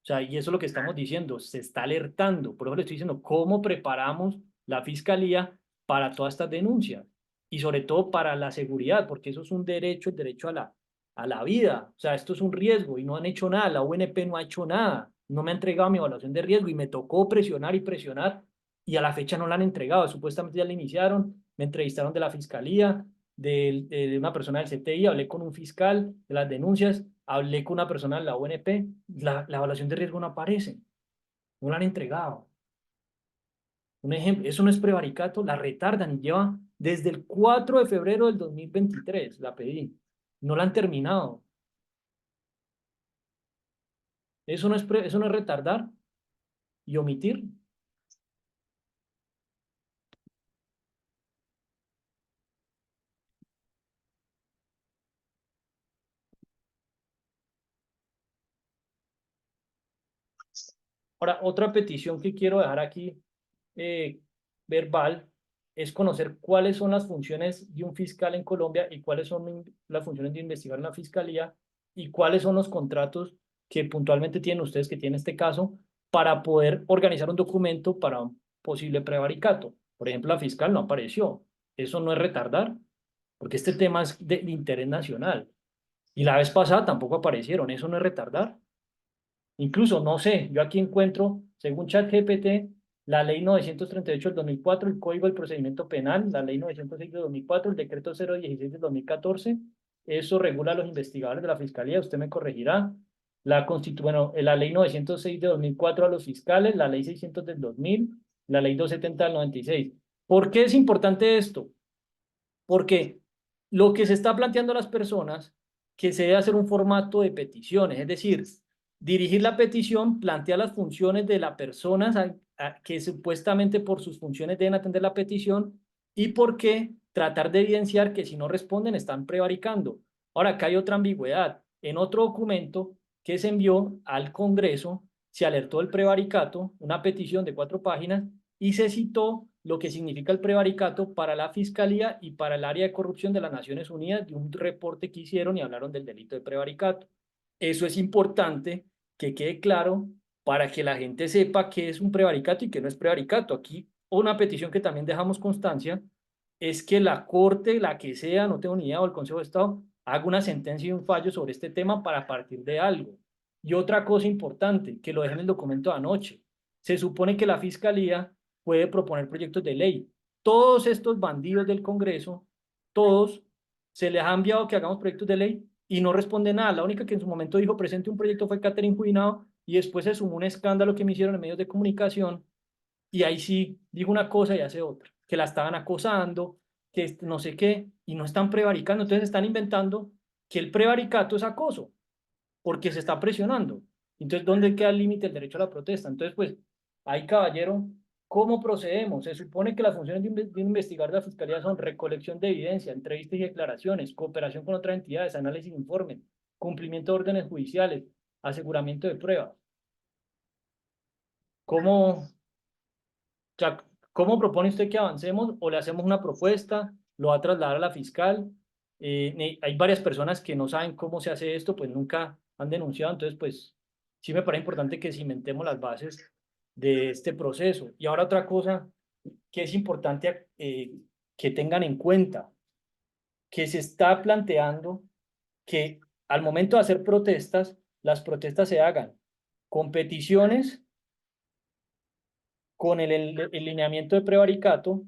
O sea, y eso es lo que estamos diciendo, se está alertando. Por eso le estoy diciendo cómo preparamos la fiscalía para todas estas denuncias y sobre todo para la seguridad, porque eso es un derecho, el derecho a la vida. O sea, esto es un riesgo y no han hecho nada, la UNP no ha hecho nada, no me ha entregado mi evaluación de riesgo y me tocó presionar y presionar y a la fecha no la han entregado. Supuestamente ya la iniciaron, me entrevistaron de la fiscalía, de una persona del CTI, hablé con un fiscal de las denuncias, hablé con una persona de la UNP, la evaluación de riesgo no aparece, no la han entregado. Un ejemplo, eso no es prevaricato, la retardan y lleva desde el 4 de febrero del 2023, la pedí, no la han terminado. Eso no es retardar y omitir. Ahora, otra petición que quiero dejar aquí verbal es conocer cuáles son las funciones de un fiscal en Colombia y cuáles son las funciones de investigar en la fiscalía y cuáles son los contratos que puntualmente tienen ustedes que tienen este caso para poder organizar un documento para un posible prevaricato. Por ejemplo, la fiscal no apareció. Eso no es retardar, porque este tema es de interés nacional. Y la vez pasada tampoco aparecieron. Eso no es retardar. Incluso, no sé, yo aquí encuentro, según ChatGPT, la ley 938 del 2004, el Código del Procedimiento Penal, la ley 906 del 2004, el decreto 016 del 2014. Eso regula a los investigadores de la Fiscalía, usted me corregirá. Bueno, la ley 906 de 2004 a los fiscales, la ley 600 del 2000, la ley 270 del 96. ¿Por qué es importante esto? Porque lo que se está planteando a las personas, que se debe hacer un formato de peticiones, es decir, dirigir la petición plantea las funciones de la persona que supuestamente por sus funciones deben atender la petición y por qué tratar de evidenciar que si no responden están prevaricando. Ahora, acá hay otra ambigüedad. En otro documento que se envió al Congreso, se alertó del prevaricato, una petición de 4 páginas, y se citó lo que significa el prevaricato para la Fiscalía y para el área de corrupción de las Naciones Unidas de un reporte que hicieron y hablaron del delito de prevaricato. Eso es importante que quede claro para que la gente sepa qué es un prevaricato y qué no es prevaricato. Aquí una petición que también dejamos constancia es que la Corte, la que sea, no tengo ni idea, o el Consejo de Estado, haga una sentencia y un fallo sobre este tema para partir de algo. Y otra cosa importante, que lo dejé en el documento de anoche, se supone que la Fiscalía puede proponer proyectos de ley. Todos estos bandidos del Congreso, todos, se les ha enviado que hagamos proyectos de ley y no responde nada. La única que en su momento dijo presente un proyecto fue Catherine Juinado y después se sumó un escándalo que me hicieron en medios de comunicación y ahí sí dijo una cosa y hace otra, que la estaban acosando, que no sé qué, y no están prevaricando. Entonces están inventando que el prevaricato es acoso, porque se está presionando. Entonces, ¿dónde queda el límite del derecho a la protesta? Entonces, pues, ahí, caballero, ¿cómo procedemos? Se supone que las funciones de investigar de la Fiscalía son recolección de evidencia, entrevistas y declaraciones, cooperación con otras entidades, análisis de informes, cumplimiento de órdenes judiciales, aseguramiento de pruebas. ¿Cómo, sea, ¿cómo propone usted que avancemos? ¿O le hacemos una propuesta? ¿Lo va a trasladar a la fiscal? Hay varias personas que no saben cómo se hace esto, pues nunca han denunciado. Entonces, pues sí me parece importante que cimentemos las bases de este proceso. Y ahora otra cosa que es importante que tengan en cuenta, que se está planteando que al momento de hacer protestas, las protestas se hagan con peticiones, con el lineamiento de prevaricato,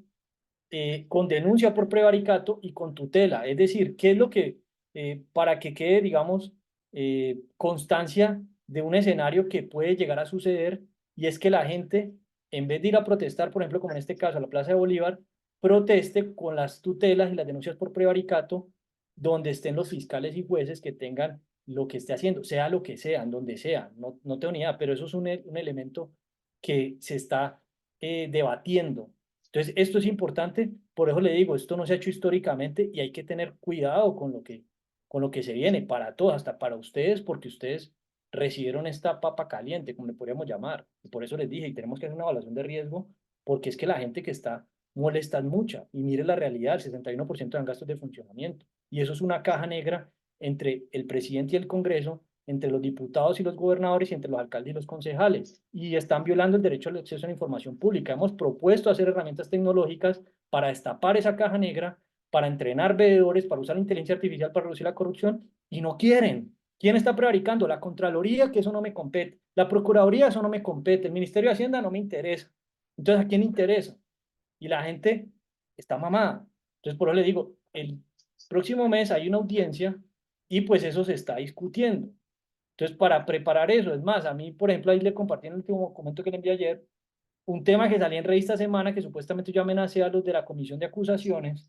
con denuncia por prevaricato y con tutela. Es decir, ¿qué es lo que, para que quede, digamos, constancia de un escenario que puede llegar a suceder? Y es que la gente, en vez de ir a protestar, por ejemplo, como en este caso a la Plaza de Bolívar, proteste con las tutelas y las denuncias por prevaricato, donde estén los fiscales y jueces que tengan lo que esté haciendo, sea lo que sea, en donde sea, no tengo ni idea, pero eso es un elemento que se está debatiendo. Entonces, esto es importante, por eso le digo, esto no se ha hecho históricamente y hay que tener cuidado con lo que se viene para todos, hasta para ustedes, porque ustedes recibieron esta papa caliente, como le podríamos llamar. Y por eso les dije, y tenemos que hacer una evaluación de riesgo, porque es que la gente que está molesta es mucha. Y mire la realidad, el 61% dan gastos de funcionamiento. Y eso es una caja negra entre el presidente y el Congreso, entre los diputados y los gobernadores y entre los alcaldes y los concejales. Y están violando el derecho al acceso a la información pública. Hemos propuesto hacer herramientas tecnológicas para destapar esa caja negra, para entrenar veedores, para usar la inteligencia artificial para reducir la corrupción, y no quieren. ¿Quién está prevaricando? La Contraloría, que eso no me compete. La Procuraduría, eso no me compete. El Ministerio de Hacienda no me interesa. Entonces, ¿a quién interesa? Y la gente está mamada. Entonces, por eso le digo, el próximo mes hay una audiencia y pues eso se está discutiendo. Entonces, para preparar eso, es más, a mí, por ejemplo, ahí le compartí en el último documento que le envié ayer, un tema que salía en revista Semana, que supuestamente yo amenacé a los de la comisión de acusaciones,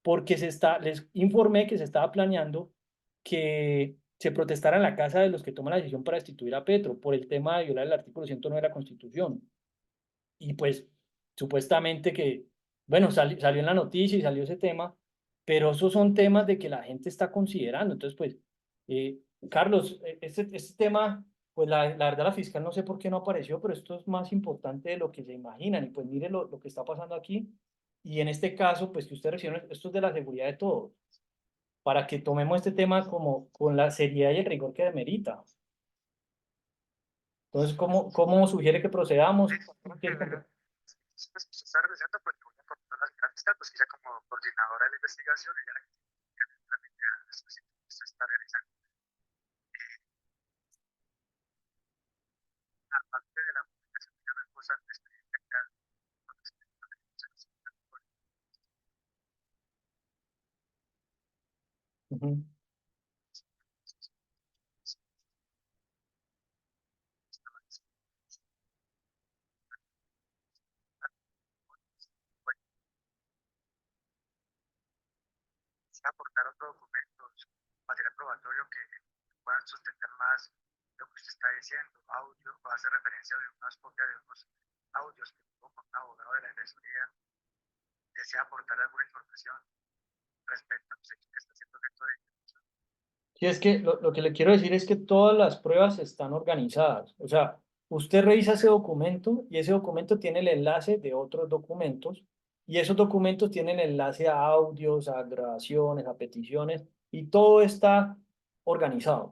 porque les informé que se estaba planeando que se protestara en la casa de los que toman la decisión para destituir a Petro por el tema de violar el artículo 109 de la Constitución. Y pues, supuestamente que, bueno, salió en la noticia y salió ese tema, pero esos son temas de que la gente está considerando. Entonces, pues, eh, Carlos, este tema, pues la verdad la fiscal no sé por qué no apareció, pero esto es más importante de lo que se imaginan. Y pues mire lo que está pasando aquí y en este caso, pues que ustedes reciban, esto es de la seguridad de todos, para que tomemos este tema como con la seriedad y el rigor que demerita. Entonces, ¿cómo sugiere que procedamos? Sí, porque, pues, usted está realizando, pues, le voy a proponer a la señora fiscal, pues, que ella como coordinadora de la investigación, ella la que usted está realizando. Aparte de la publicación de las cosas, Ujú, aportar otros documentos, material probatorio que puedan sustentar más lo que usted está diciendo, audio, va a hacer referencia de unas copias de unos audios que tuvo con un abogado de la defensoría, desea aportar alguna información respecto a los hechos que está haciendo objeto de investigación. sí, es que lo que le quiero decir es que todas las pruebas están organizadas. O sea, usted revisa ese documento y ese documento tiene el enlace de otros documentos y esos documentos tienen enlace a audios, a grabaciones, a peticiones y todo está organizado.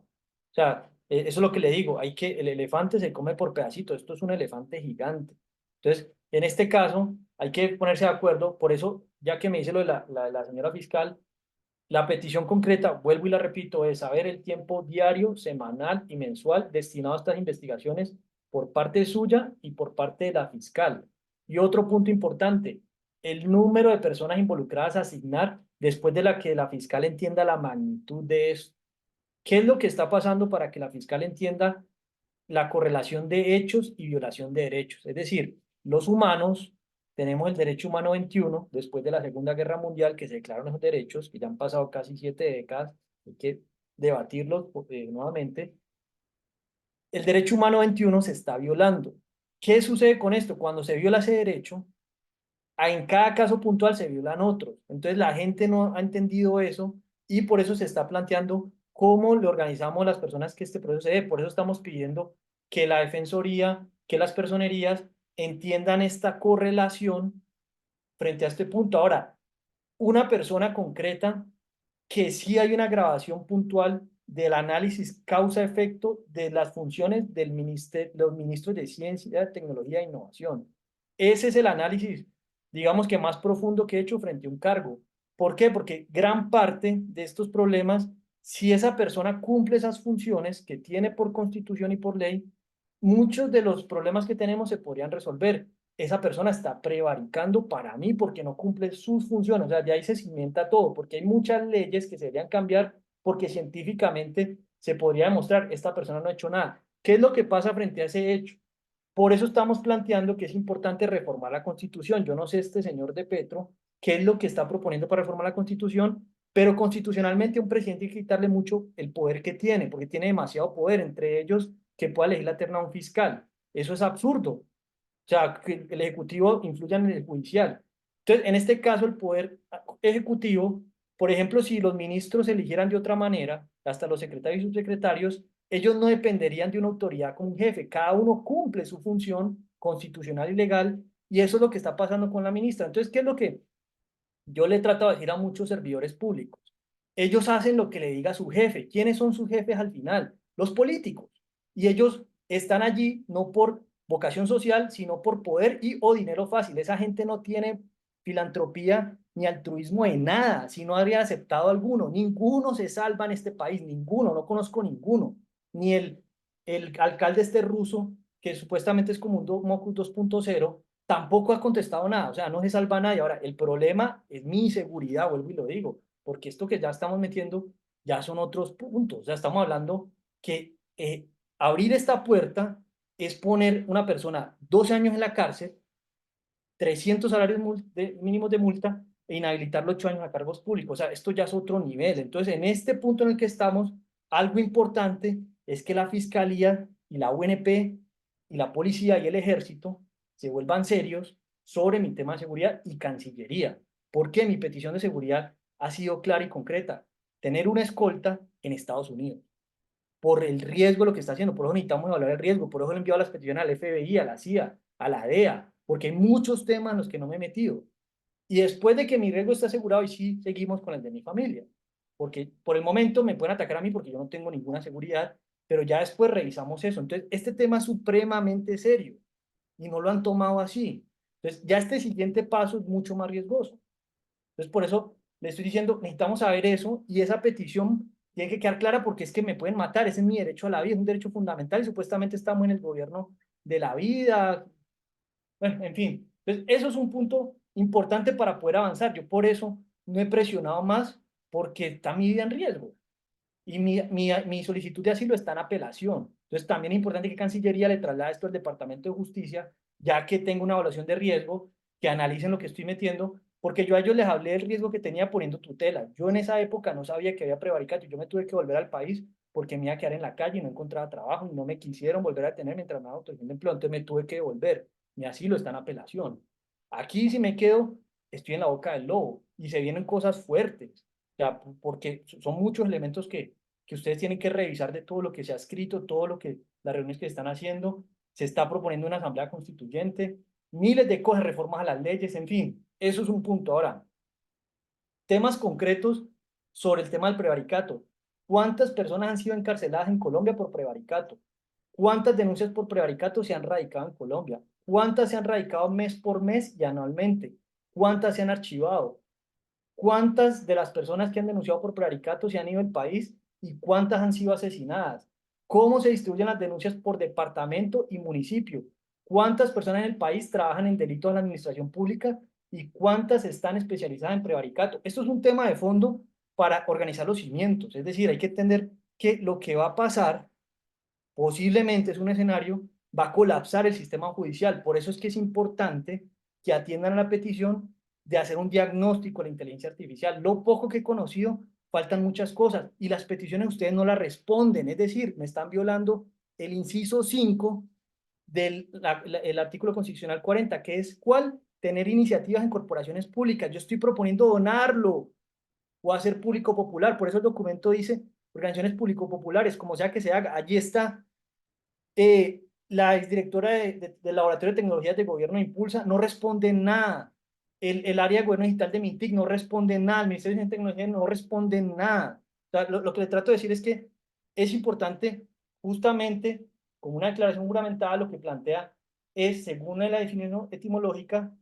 O sea, eso es lo que le digo, el elefante se come por pedacitos, esto es un elefante gigante. Entonces, en este caso, hay que ponerse de acuerdo, por eso, ya que me dice lo de la señora fiscal, la petición concreta, vuelvo y la repito, es saber el tiempo diario, semanal y mensual destinado a estas investigaciones por parte suya y por parte de la fiscal. Y otro punto importante, el número de personas involucradas a asignar después de la que la fiscal entienda la magnitud de esto. ¿Qué es lo que está pasando para que la fiscal entienda la correlación de hechos y violación de derechos? Es decir, los humanos tenemos el derecho humano 21 después de la Segunda Guerra Mundial, que se declararon esos derechos, que ya han pasado casi 7 décadas, hay que debatirlos nuevamente. El derecho humano 21 se está violando. ¿Qué sucede con esto? Cuando se viola ese derecho, en cada caso puntual se violan otros. Entonces la gente no ha entendido eso y por eso se está planteando cómo le organizamos a las personas que este proceso se dé. Por eso estamos pidiendo que la defensoría, que las personerías entiendan esta correlación frente a este punto. Ahora, una persona concreta que sí hay una grabación puntual del análisis causa-efecto de las funciones los ministros de Ciencia, Tecnología e Innovación. Ese es el análisis, digamos que más profundo que he hecho frente a un cargo. ¿Por qué? Porque gran parte de estos problemas, si esa persona cumple esas funciones que tiene por constitución y por ley, muchos de los problemas que tenemos se podrían resolver. Esa persona está prevaricando para mí porque no cumple sus funciones. O sea, de ahí se cimenta todo, porque hay muchas leyes que se deberían cambiar porque científicamente se podría demostrar, esta persona no ha hecho nada. ¿Qué es lo que pasa frente a ese hecho? Por eso estamos planteando que es importante reformar la Constitución. Yo no sé este señor de Petro qué es lo que está proponiendo para reformar la Constitución, pero constitucionalmente a un presidente hay que quitarle mucho el poder que tiene, porque tiene demasiado poder, entre ellos que pueda elegir la terna a un fiscal. Eso es absurdo. O sea, que el Ejecutivo influya en el judicial. Entonces, en este caso, el poder ejecutivo, por ejemplo, si los ministros se eligieran de otra manera, hasta los secretarios y subsecretarios, ellos no dependerían de una autoridad como un jefe. Cada uno cumple su función constitucional y legal, y eso es lo que está pasando con la ministra. Entonces, ¿qué es lo que yo le trato de decir a muchos servidores públicos? Ellos hacen lo que le diga su jefe. ¿Quiénes son sus jefes al final? Los políticos. Y ellos están allí no por vocación social, sino por poder y o dinero fácil. Esa gente no tiene filantropía ni altruismo de nada, si no habría aceptado alguno. Ninguno se salva en este país, ninguno, no conozco ninguno. Ni el alcalde este ruso, que supuestamente es como un Mocus 2.0, tampoco ha contestado nada, o sea, no se salva nadie. Ahora, el problema es mi seguridad, vuelvo y lo digo, porque esto que ya estamos metiendo ya son otros puntos, o sea, estamos hablando que abrir esta puerta es poner una persona 12 años en la cárcel, 300 salarios mínimos de multa e inhabilitarlo 8 años a cargos públicos. O sea, esto ya es otro nivel. Entonces, en este punto en el que estamos, algo importante es que la Fiscalía y la UNP y la Policía y el Ejército se vuelvan serios sobre mi tema de seguridad y Cancillería. Porque mi petición de seguridad ha sido clara y concreta. Tener una escolta en Estados Unidos por el riesgo de lo que está haciendo. Por eso necesitamos evaluar el riesgo. Por eso le he enviado las peticiones al FBI, a la CIA, a la DEA, porque hay muchos temas en los que no me he metido. Y después de que mi riesgo está asegurado, y sí seguimos con el de mi familia. Porque por el momento me pueden atacar a mí porque yo no tengo ninguna seguridad, pero ya después revisamos eso. Entonces, este tema es supremamente serio y no lo han tomado así. Entonces, ya este siguiente paso es mucho más riesgoso. Entonces, por eso le estoy diciendo, necesitamos saber eso y esa petición tiene que quedar clara porque es que me pueden matar, ese es mi derecho a la vida, es un derecho fundamental y supuestamente estamos en el gobierno de la vida. Bueno, en fin, entonces eso es un punto importante para poder avanzar. Yo por eso no he presionado más porque está mi vida en riesgo y mi solicitud de asilo está en apelación. Entonces también es importante que Cancillería le traslade esto al Departamento de Justicia, ya que tengo una evaluación de riesgo, que analicen lo que estoy metiendo, porque yo a ellos les hablé del riesgo que tenía poniendo tutela. Yo en esa época no sabía que había prevaricato, yo me tuve que volver al país porque me iba a quedar en la calle y no encontraba trabajo y no me quisieron volver a tener mientras me daban autorización de empleo, entonces me tuve que volver. Mi asilo está en apelación. Aquí si me quedo, estoy en la boca del lobo y se vienen cosas fuertes, ya, porque son muchos elementos que ustedes tienen que revisar de todo lo que se ha escrito, todo lo que las reuniones que están haciendo. Se está proponiendo una asamblea constituyente, miles de cosas, reformas a las leyes, en fin, eso es un punto. Ahora, temas concretos sobre el tema del prevaricato. ¿Cuántas personas han sido encarceladas en Colombia por prevaricato? ¿Cuántas denuncias por prevaricato se han radicado en Colombia? ¿Cuántas se han radicado mes por mes y anualmente? ¿Cuántas se han archivado? ¿Cuántas de las personas que han denunciado por prevaricato se han ido del país y cuántas han sido asesinadas? ¿Cómo se distribuyen las denuncias por departamento y municipio? ¿Cuántas personas en el país trabajan en delitos en la administración pública y cuántas están especializadas en prevaricato? Esto es un tema de fondo para organizar los cimientos, es decir, hay que entender que lo que va a pasar posiblemente es un escenario, va a colapsar el sistema judicial. Por eso es que es importante que atiendan a la petición de hacer un diagnóstico de la inteligencia artificial. Lo poco que he conocido, faltan muchas cosas y las peticiones ustedes no las responden, es decir, me están violando el inciso 5 del el artículo constitucional 40, que es ¿cuál? Tener iniciativas en corporaciones públicas. Yo estoy proponiendo donarlo o hacer público popular, por eso el documento dice organizaciones público populares, como sea que se haga, allí está la exdirectora del Laboratorio de Tecnologías de Gobierno Impulsa no responde nada. El área de gobierno digital de MINTIC no responde nada. El Ministerio de Tecnología no responde nada. O sea, lo que le trato de decir es que es importante, justamente, como una declaración juramentada, lo que plantea es, según la definición etimológica,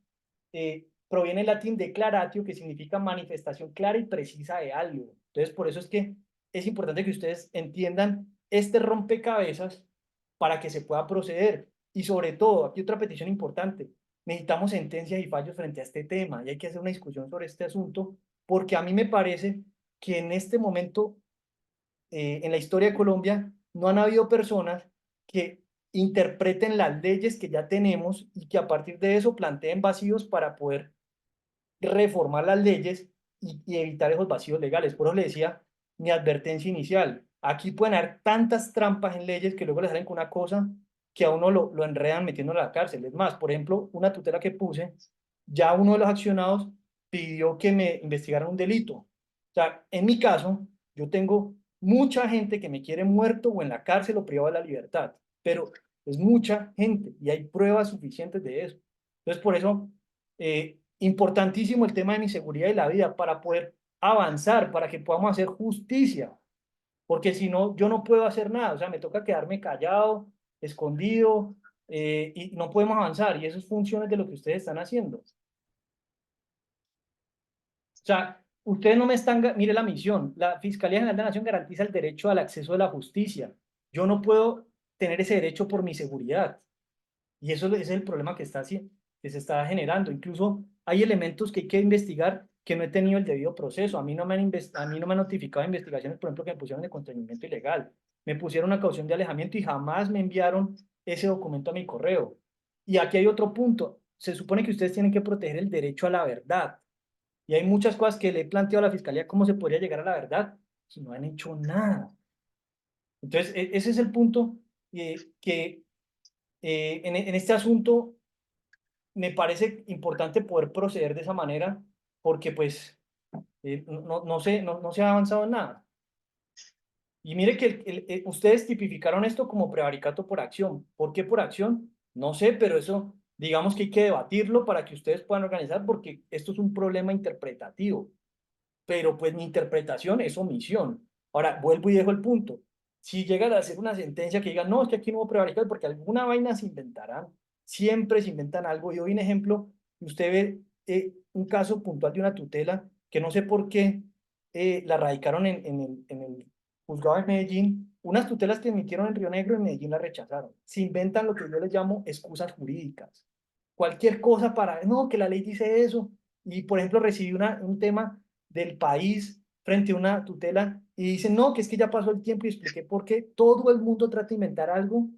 proviene del latín declaratio, que significa manifestación clara y precisa de algo. Entonces, por eso es que es importante que ustedes entiendan este rompecabezas para que se pueda proceder. Y sobre todo, aquí otra petición importante, necesitamos sentencias y fallos frente a este tema y hay que hacer una discusión sobre este asunto porque a mí me parece que en este momento, en la historia de Colombia, no han habido personas que interpreten las leyes que ya tenemos y que a partir de eso planteen vacíos para poder reformar las leyes y evitar esos vacíos legales. Por eso le decía mi advertencia inicial. Aquí pueden haber tantas trampas en leyes que luego le salen con una cosa que a uno lo enredan metiéndolo a la cárcel. Es más, por ejemplo, una tutela que puse, ya uno de los accionados pidió que me investigaran un delito. O sea, en mi caso, yo tengo mucha gente que me quiere muerto o en la cárcel o privado de la libertad, pero es mucha gente y hay pruebas suficientes de eso. Entonces, por eso, importantísimo el tema de mi seguridad y la vida para poder avanzar, para que podamos hacer justicia, porque si no, yo no puedo hacer nada, o sea, me toca quedarme callado, escondido, y no podemos avanzar, y eso es funciones de lo que ustedes están haciendo. O sea, ustedes no me están, mire la misión, la Fiscalía General de la Nación garantiza el derecho al acceso a la justicia. Yo no puedo tener ese derecho por mi seguridad. Y eso es el problema que se está generando. Incluso hay elementos que hay que investigar que no he tenido el debido proceso. A mí no me han notificado investigaciones, por ejemplo, que me pusieron de constreñimiento ilegal. Me pusieron una caución de alejamiento y jamás me enviaron ese documento a mi correo. Y aquí hay otro punto. Se supone que ustedes tienen que proteger el derecho a la verdad. Y hay muchas cosas que le he planteado a la Fiscalía cómo se podría llegar a la verdad si no han hecho nada. Entonces, ese es el punto que en este asunto me parece importante poder proceder de esa manera porque pues no se ha avanzado en nada. Y mire que ustedes tipificaron esto como prevaricato por acción. ¿Por qué por acción? No sé, pero eso digamos que hay que debatirlo para que ustedes puedan organizar, porque esto es un problema interpretativo, pero pues mi interpretación es omisión. Ahora, vuelvo y dejo el punto. Si llegan a hacer una sentencia que diga, no, es que aquí no hubo prevaricar, porque alguna vaina se inventarán, siempre se inventan algo. Y doy un ejemplo, usted ve un caso puntual de una tutela que no sé por qué la radicaron en el juzgado de Medellín, unas tutelas que emitieron en Río Negro y en Medellín la rechazaron. Se inventan lo que yo les llamo excusas jurídicas. Cualquier cosa para, no, que la ley dice eso. Y, por ejemplo, recibí un tema del país frente a una tutela y dicen, no, que es que ya pasó el tiempo y expliqué por qué todo el mundo trata de inventar algo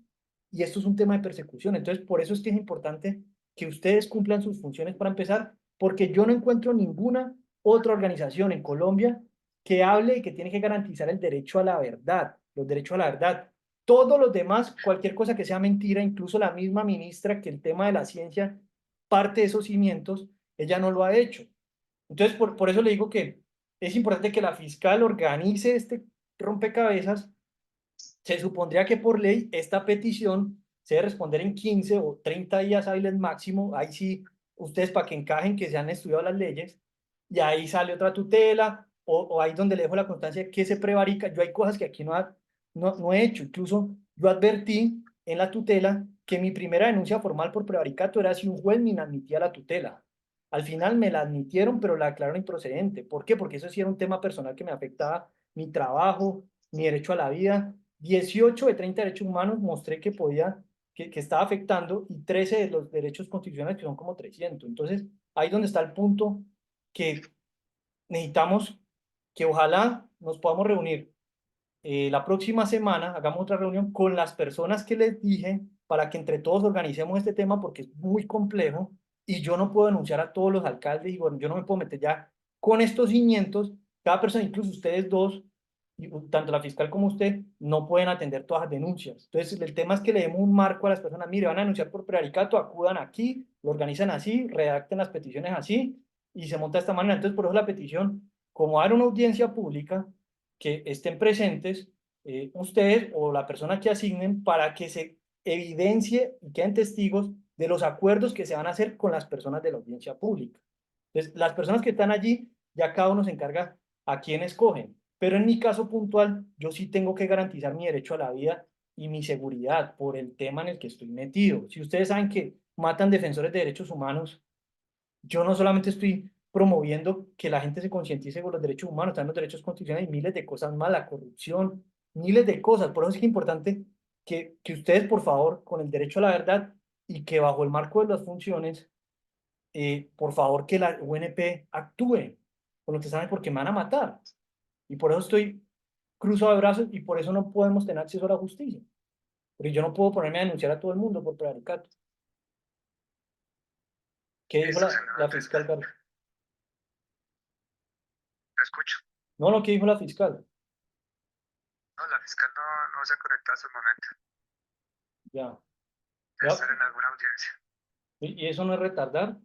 y esto es un tema de persecución. Entonces, por eso es que es importante que ustedes cumplan sus funciones para empezar, porque yo no encuentro ninguna otra organización en Colombia que hable y que tiene que garantizar el derecho a la verdad, los derechos a la verdad. Todos los demás, cualquier cosa que sea mentira, incluso la misma ministra que el tema de la ciencia parte de esos cimientos, ella no lo ha hecho. Entonces, por eso le digo que es importante que la fiscal organice este rompecabezas. Se supondría que por ley esta petición se debe responder en 15 o 30 días hábiles máximo. Ahí sí, ustedes para que encajen que se han estudiado las leyes. Y ahí sale otra tutela o ahí donde le dejo la constancia que se prevarica. Yo hay cosas que aquí no he hecho. Incluso yo advertí en la tutela que mi primera denuncia formal por prevaricato era si un juez me inadmitía la tutela. Al final me la admitieron, pero la declararon improcedente. ¿Por qué? Porque eso sí era un tema personal que me afectaba mi trabajo, mi derecho a la vida. 18 de 30 derechos humanos mostré que que estaba afectando y 13 de los derechos constitucionales que son como 300. Entonces, ahí donde está el punto que necesitamos que ojalá nos podamos reunir la próxima semana, hagamos otra reunión con las personas que les dije para que entre todos organicemos este tema porque es muy complejo y yo no puedo denunciar a todos los alcaldes y bueno, yo no me puedo meter ya con estos cimientos, cada persona, incluso ustedes dos, y tanto la fiscal como usted, no pueden atender todas las denuncias. Entonces, el tema es que le demos un marco a las personas, mire, van a denunciar por prevaricato, acudan aquí, lo organizan así, redacten las peticiones así y se monta de esta manera. Entonces, por eso la petición, como dar una audiencia pública, que estén presentes ustedes o la persona que asignen para que se evidencie y queden testigos de los acuerdos que se van a hacer con las personas de la audiencia pública. Entonces, las personas que están allí, ya cada uno se encarga a quién escogen. Pero en mi caso puntual, yo sí tengo que garantizar mi derecho a la vida y mi seguridad por el tema en el que estoy metido. Si ustedes saben que matan defensores de derechos humanos, yo no solamente estoy promoviendo que la gente se concientice con los derechos humanos, también los derechos constitucionales y miles de cosas más, la corrupción, miles de cosas. Por eso es que es importante que ustedes, por favor, con el derecho a la verdad y que bajo el marco de las funciones, por favor, que la UNP actúe con lo que saben porque me van a matar. Y por eso estoy cruzado de brazos y por eso no podemos tener acceso a la justicia. Porque yo no puedo ponerme a denunciar a todo el mundo por prevaricato. ¿Qué dijo Listo, señor la Andrés. fiscal, Carlos? Lo escucho. No, no, ¿qué dijo la fiscal? No, la fiscal no se ha conectado hasta el momento. Ya. Debe Ya. estar en alguna audiencia. ¿Y eso no es retardar?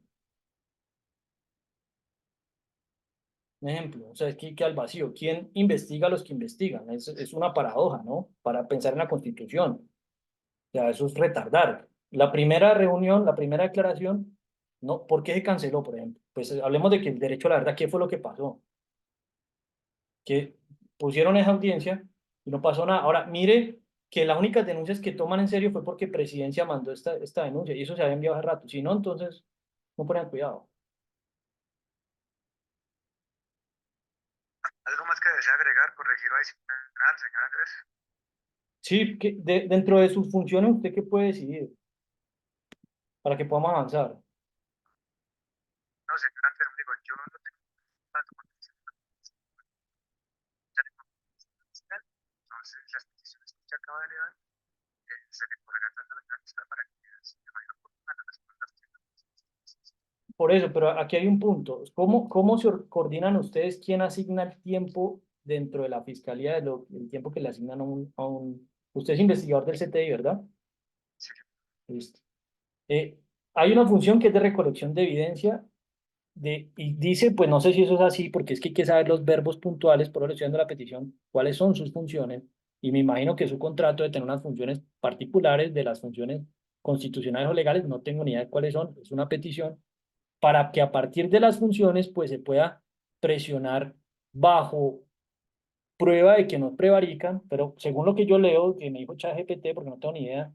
Un ejemplo, o sea, es que al vacío. ¿Quién investiga a los que investigan? Es una paradoja, ¿no? Para pensar en la Constitución. O sea, eso es retardar. La primera reunión, la primera declaración, no, ¿por qué se canceló, por ejemplo? Pues hablemos de que el derecho a la verdad, ¿qué fue lo que pasó? Que pusieron esa audiencia y no pasó nada. Ahora, mire que las únicas denuncias que toman en serio fue porque Presidencia mandó esta denuncia y eso se había enviado hace rato. Si no, entonces no ponían cuidado. ¿Algo más que desea agregar, corregir o adicional, señor Andrés? Sí, que dentro de sus funciones, ¿usted qué puede decidir para que podamos avanzar? No, señor Andrés, digo, yo no tengo tanto con entonces las peticiones que usted acaba de elevar se le podrán dar a la fiscal para que de mayor forma las respuestas que Por eso, pero aquí hay un punto. ¿Cómo se coordinan ustedes quién asigna el tiempo dentro de la fiscalía, el tiempo que le asignan Usted es investigador del CTI, ¿verdad? sí, Listo. Hay una función que es de recolección de evidencia y dice, pues no sé si eso es así, porque es que hay que saber los verbos puntuales, por eso le estoy dando la petición, cuáles son sus funciones, y me imagino que su contrato debe tener unas funciones particulares de las funciones constitucionales o legales, no tengo ni idea de cuáles son, es una petición, para que a partir de las funciones pues se pueda presionar bajo prueba de que no prevarican, pero según lo que yo leo, que me dijo ChatGPT, porque no tengo ni idea,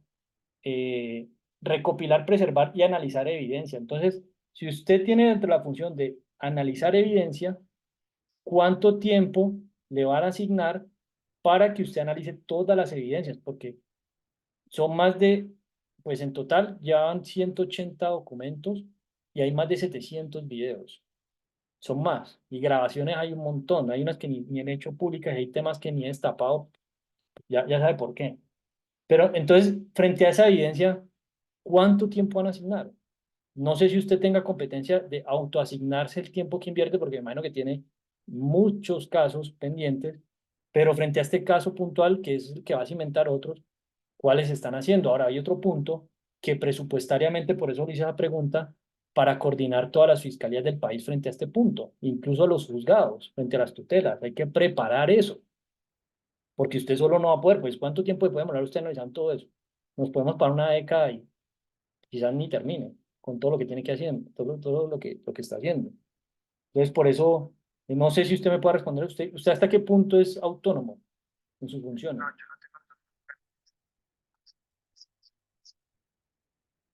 eh, recopilar, preservar y analizar evidencia. Entonces, si usted tiene dentro de la función de analizar evidencia, ¿cuánto tiempo le van a asignar para que usted analice todas las evidencias? Porque son más de, pues en total ya van 180 documentos y hay más de 700 videos. Son más. Y grabaciones hay un montón. Hay unas que ni han hecho públicas y hay temas que ni he destapado. Ya sabe por qué. Pero entonces, frente a esa evidencia, ¿cuánto tiempo van a asignar? No sé si usted tenga competencia de autoasignarse el tiempo que invierte, porque me imagino que tiene muchos casos pendientes, pero frente a este caso puntual, que es el que va a cimentar otros, ¿cuáles están haciendo? Ahora, hay otro punto que presupuestariamente, por eso le hice la pregunta, para coordinar todas las fiscalías del país frente a este punto, incluso los juzgados, frente a las tutelas. Hay que preparar eso, porque usted solo no va a poder, pues ¿cuánto tiempo puede demorar usted analizando todo eso? Nos podemos para una década y quizás ni termine con todo lo que tiene que hacer, todo lo que está haciendo. Entonces, por eso, no sé si usted me puede responder, usted hasta qué punto es autónomo en sus No, funciones. yo no tengo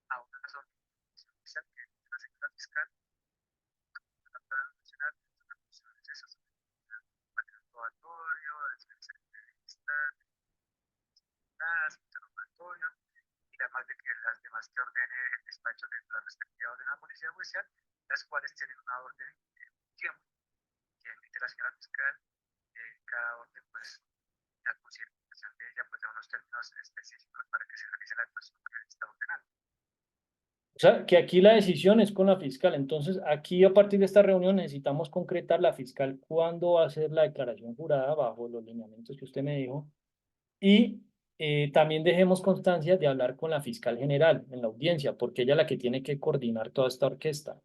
a una sola oficial que es la señora fiscal, la Procuraduría Nacional, las funciones esas, probatorio, defensa entrevista, interrogatorio, y además de que las demás que ordene el despacho de la respectiva orden a la Policía Judicial, las cuales tienen una orden de tiempo que emite la señora fiscal, cada orden pues la consideración de ella pues da unos términos específicos para que se realice la actuación que está ordenada. O sea, que aquí la decisión es con la fiscal. Entonces, aquí a partir de esta reunión necesitamos concretar la fiscal cuándo va a hacer la declaración jurada bajo los lineamientos que usted me dijo. Y también dejemos constancia de hablar con la fiscal general en la audiencia, porque ella es la que tiene que coordinar toda esta orquesta.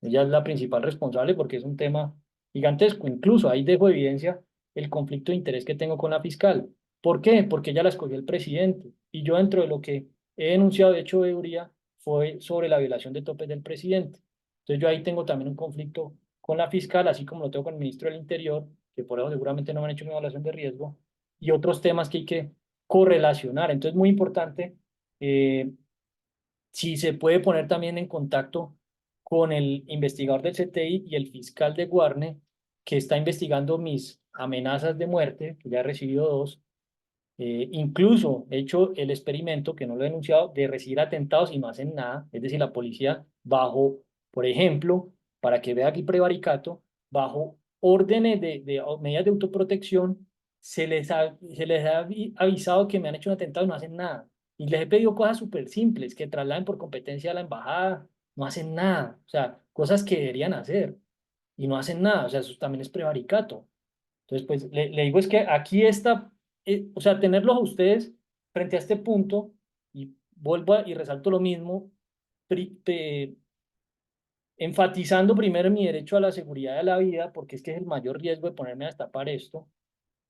Ella es la principal responsable porque es un tema gigantesco. Incluso ahí dejo evidencia el conflicto de interés que tengo con la fiscal. ¿Por qué? Porque ella la escogió el presidente. Y yo dentro de lo que he denunciado, de hecho, Euría, fue sobre la violación de topes del presidente. Entonces yo ahí tengo también un conflicto con la fiscal, así como lo tengo con el ministro del Interior, que por eso seguramente no me han hecho una evaluación de riesgo, y otros temas que hay que correlacionar. Entonces, muy importante, eh, si se puede poner también en contacto con el investigador del CTI y el fiscal de Guarne, que está investigando mis amenazas de muerte, que ya he recibido dos. Incluso he hecho el experimento, que no lo he denunciado, de recibir atentados y no hacen nada. Es decir, la policía bajo, por ejemplo, para que vea aquí prevaricato, bajo órdenes de medidas de autoprotección, se les ha avisado que me han hecho un atentado y no hacen nada. Y les he pedido cosas súper simples, que trasladen por competencia a la embajada, no hacen nada. O sea, cosas que deberían hacer y no hacen nada. O sea, eso también es prevaricato. Entonces, pues le digo es que aquí está, o sea, tenerlos a ustedes frente a este punto, y y resalto lo mismo, enfatizando primero mi derecho a la seguridad de la vida, porque es que es el mayor riesgo de ponerme a destapar esto.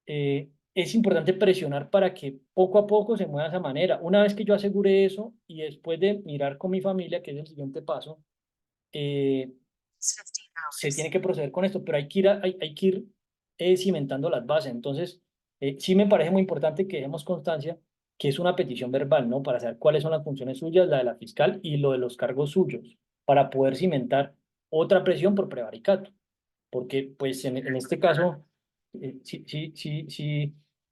Es importante presionar para que poco a poco se mueva de esa manera. Una vez que yo asegure eso y después de mirar con mi familia, que es el siguiente paso, eh, se tiene que proceder con esto, pero hay que ir cimentando las bases. Entonces, sí me parece muy importante que dejemos constancia que es una petición verbal, ¿no? Para saber cuáles son las funciones suyas, la de la fiscal y lo de los cargos suyos, para poder cimentar otra presión por prevaricato. Porque, pues, en este caso,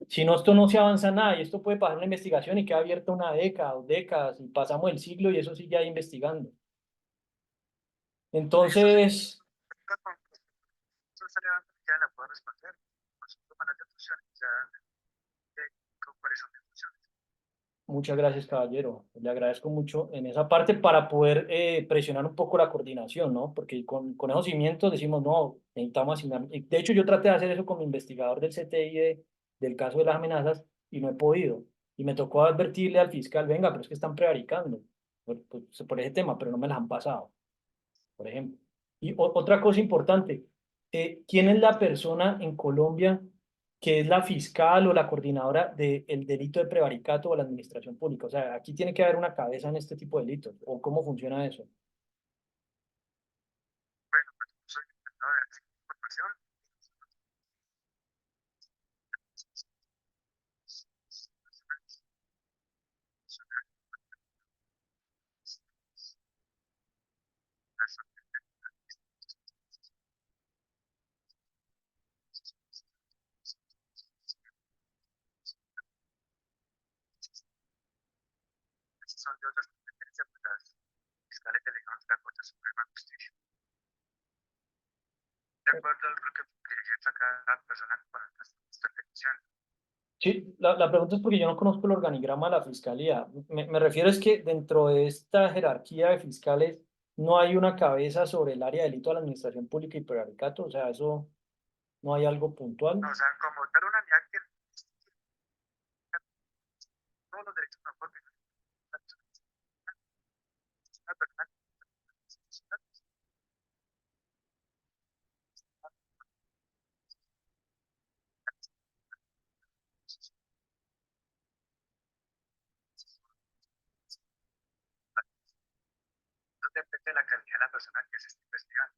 si no, esto no se avanza nada y esto puede pasar una investigación y queda abierta una década, 2 décadas, y pasamos el siglo y eso sigue ahí investigando. Listo, señor. Entonces, Eso sale ya la puedo responder. Consulto manual de funciones, ya con cuáles son mis funciones. muchas gracias, caballero. Le agradezco mucho en esa parte para poder presionar un poco la coordinación, ¿no? Porque con esos cimientos decimos, no, necesitamos asignar. De hecho, yo traté de hacer eso con mi investigador del CTI del caso de las amenazas y no he podido. Y me tocó advertirle al fiscal, venga, pero es que están prevaricando por ese tema, pero no me las han pasado, por ejemplo. Y otra cosa importante, ¿quién es la persona en Colombia que es la fiscal o la coordinadora del delito de prevaricato o la administración pública. O sea, aquí tiene que haber una cabeza en este tipo de delitos. ¿O cómo funciona eso? Bueno, pues yo soy encargado de acceso a información. Son de otras competencias, pues las fiscales delegados de la Corte Suprema de Justicia. De acuerdo al bloque que ejerza cada persona con esta petición. Sí, la pregunta es porque yo no conozco el organigrama de la fiscalía. Me refiero es que dentro de esta jerarquía de fiscales no hay una cabeza sobre el área de delito de la administración pública y prevaricato. O sea, eso no hay algo puntual. No, o sea, como tal una unidad que todos los derechos no porque una persona no depende de la calidad de la persona que se está investigando.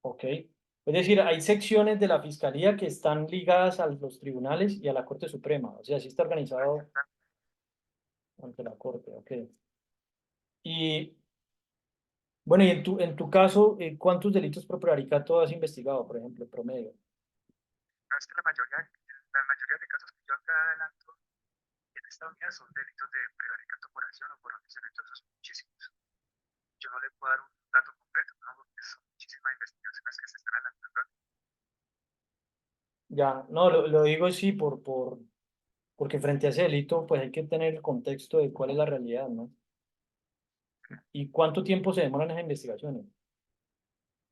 Ok. Es decir, hay secciones de la fiscalía que están ligadas a los tribunales y a la Corte Suprema. O sea, así está organizado ante la Corte. Ok. Y bueno, y en tu caso, ¿cuántos delitos por prevaricato has investigado, por ejemplo, en promedio? No es que la mayoría de casos que yo acá adelanto en esta unidad son delitos de prevaricato por acción o por omisión, entonces son muchísimos. Yo no le puedo dar un dato completo, ¿no? Porque son muchísimas investigaciones que se están adelantando. Ya, no, lo digo sí porque frente a ese delito, pues hay que tener el contexto de cuál es la realidad, ¿no? ¿Y cuánto tiempo se demoran esas investigaciones,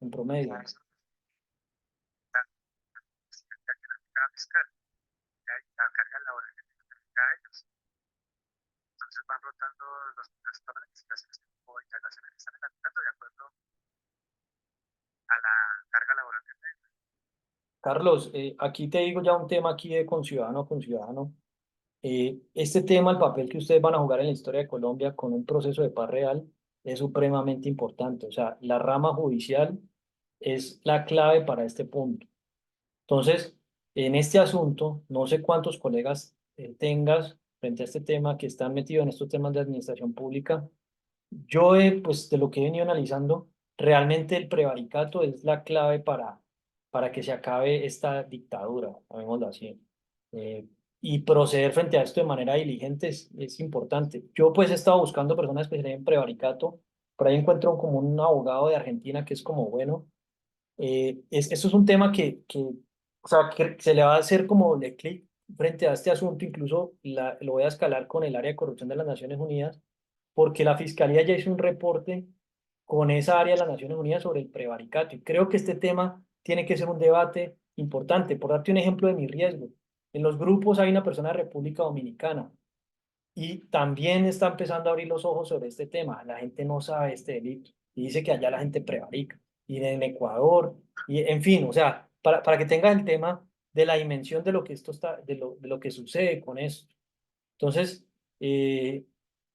en Ya promedio? eso significa que la fiscal fiscal ya la carga laboral que tienen cada ellos. Entonces van rotando todas las investigaciones o indagaciones que están adelantando de acuerdo a la carga laboral que tienen. Carlos, aquí te digo ya un tema aquí de conciudadano a conciudadano. Este tema, el papel que ustedes van a jugar en la historia de Colombia con un proceso de paz real, es supremamente importante. O sea, la rama judicial es la clave para este punto. Entonces, en este asunto, no sé cuántos colegas tengas frente a este tema que están metidos en estos temas de administración pública. Yo, pues, de lo que he venido analizando, realmente el prevaricato es la clave para que se acabe esta dictadura, llamémoslo así. Eh, y proceder frente a esto de manera diligente es importante. Yo, pues, he estado buscando personas especializadas en prevaricato. Por ahí encuentro como un abogado de Argentina que es como bueno. Esto es un tema o sea, que se le va a hacer como doble clic frente a este asunto. Incluso lo voy a escalar con el área de corrupción de las Naciones Unidas, porque la Fiscalía ya hizo un reporte con esa área de las Naciones Unidas sobre el prevaricato. Y creo que este tema tiene que ser un debate importante. Por darte un ejemplo de mi riesgo, en los grupos hay una persona de República Dominicana y también está empezando a abrir los ojos sobre este tema. La gente no sabe este delito y dice que allá la gente prevarica. Y en Ecuador, y en fin, o sea, para que tengas el tema de la dimensión de lo que esto está, de lo que sucede con esto. Entonces, eh,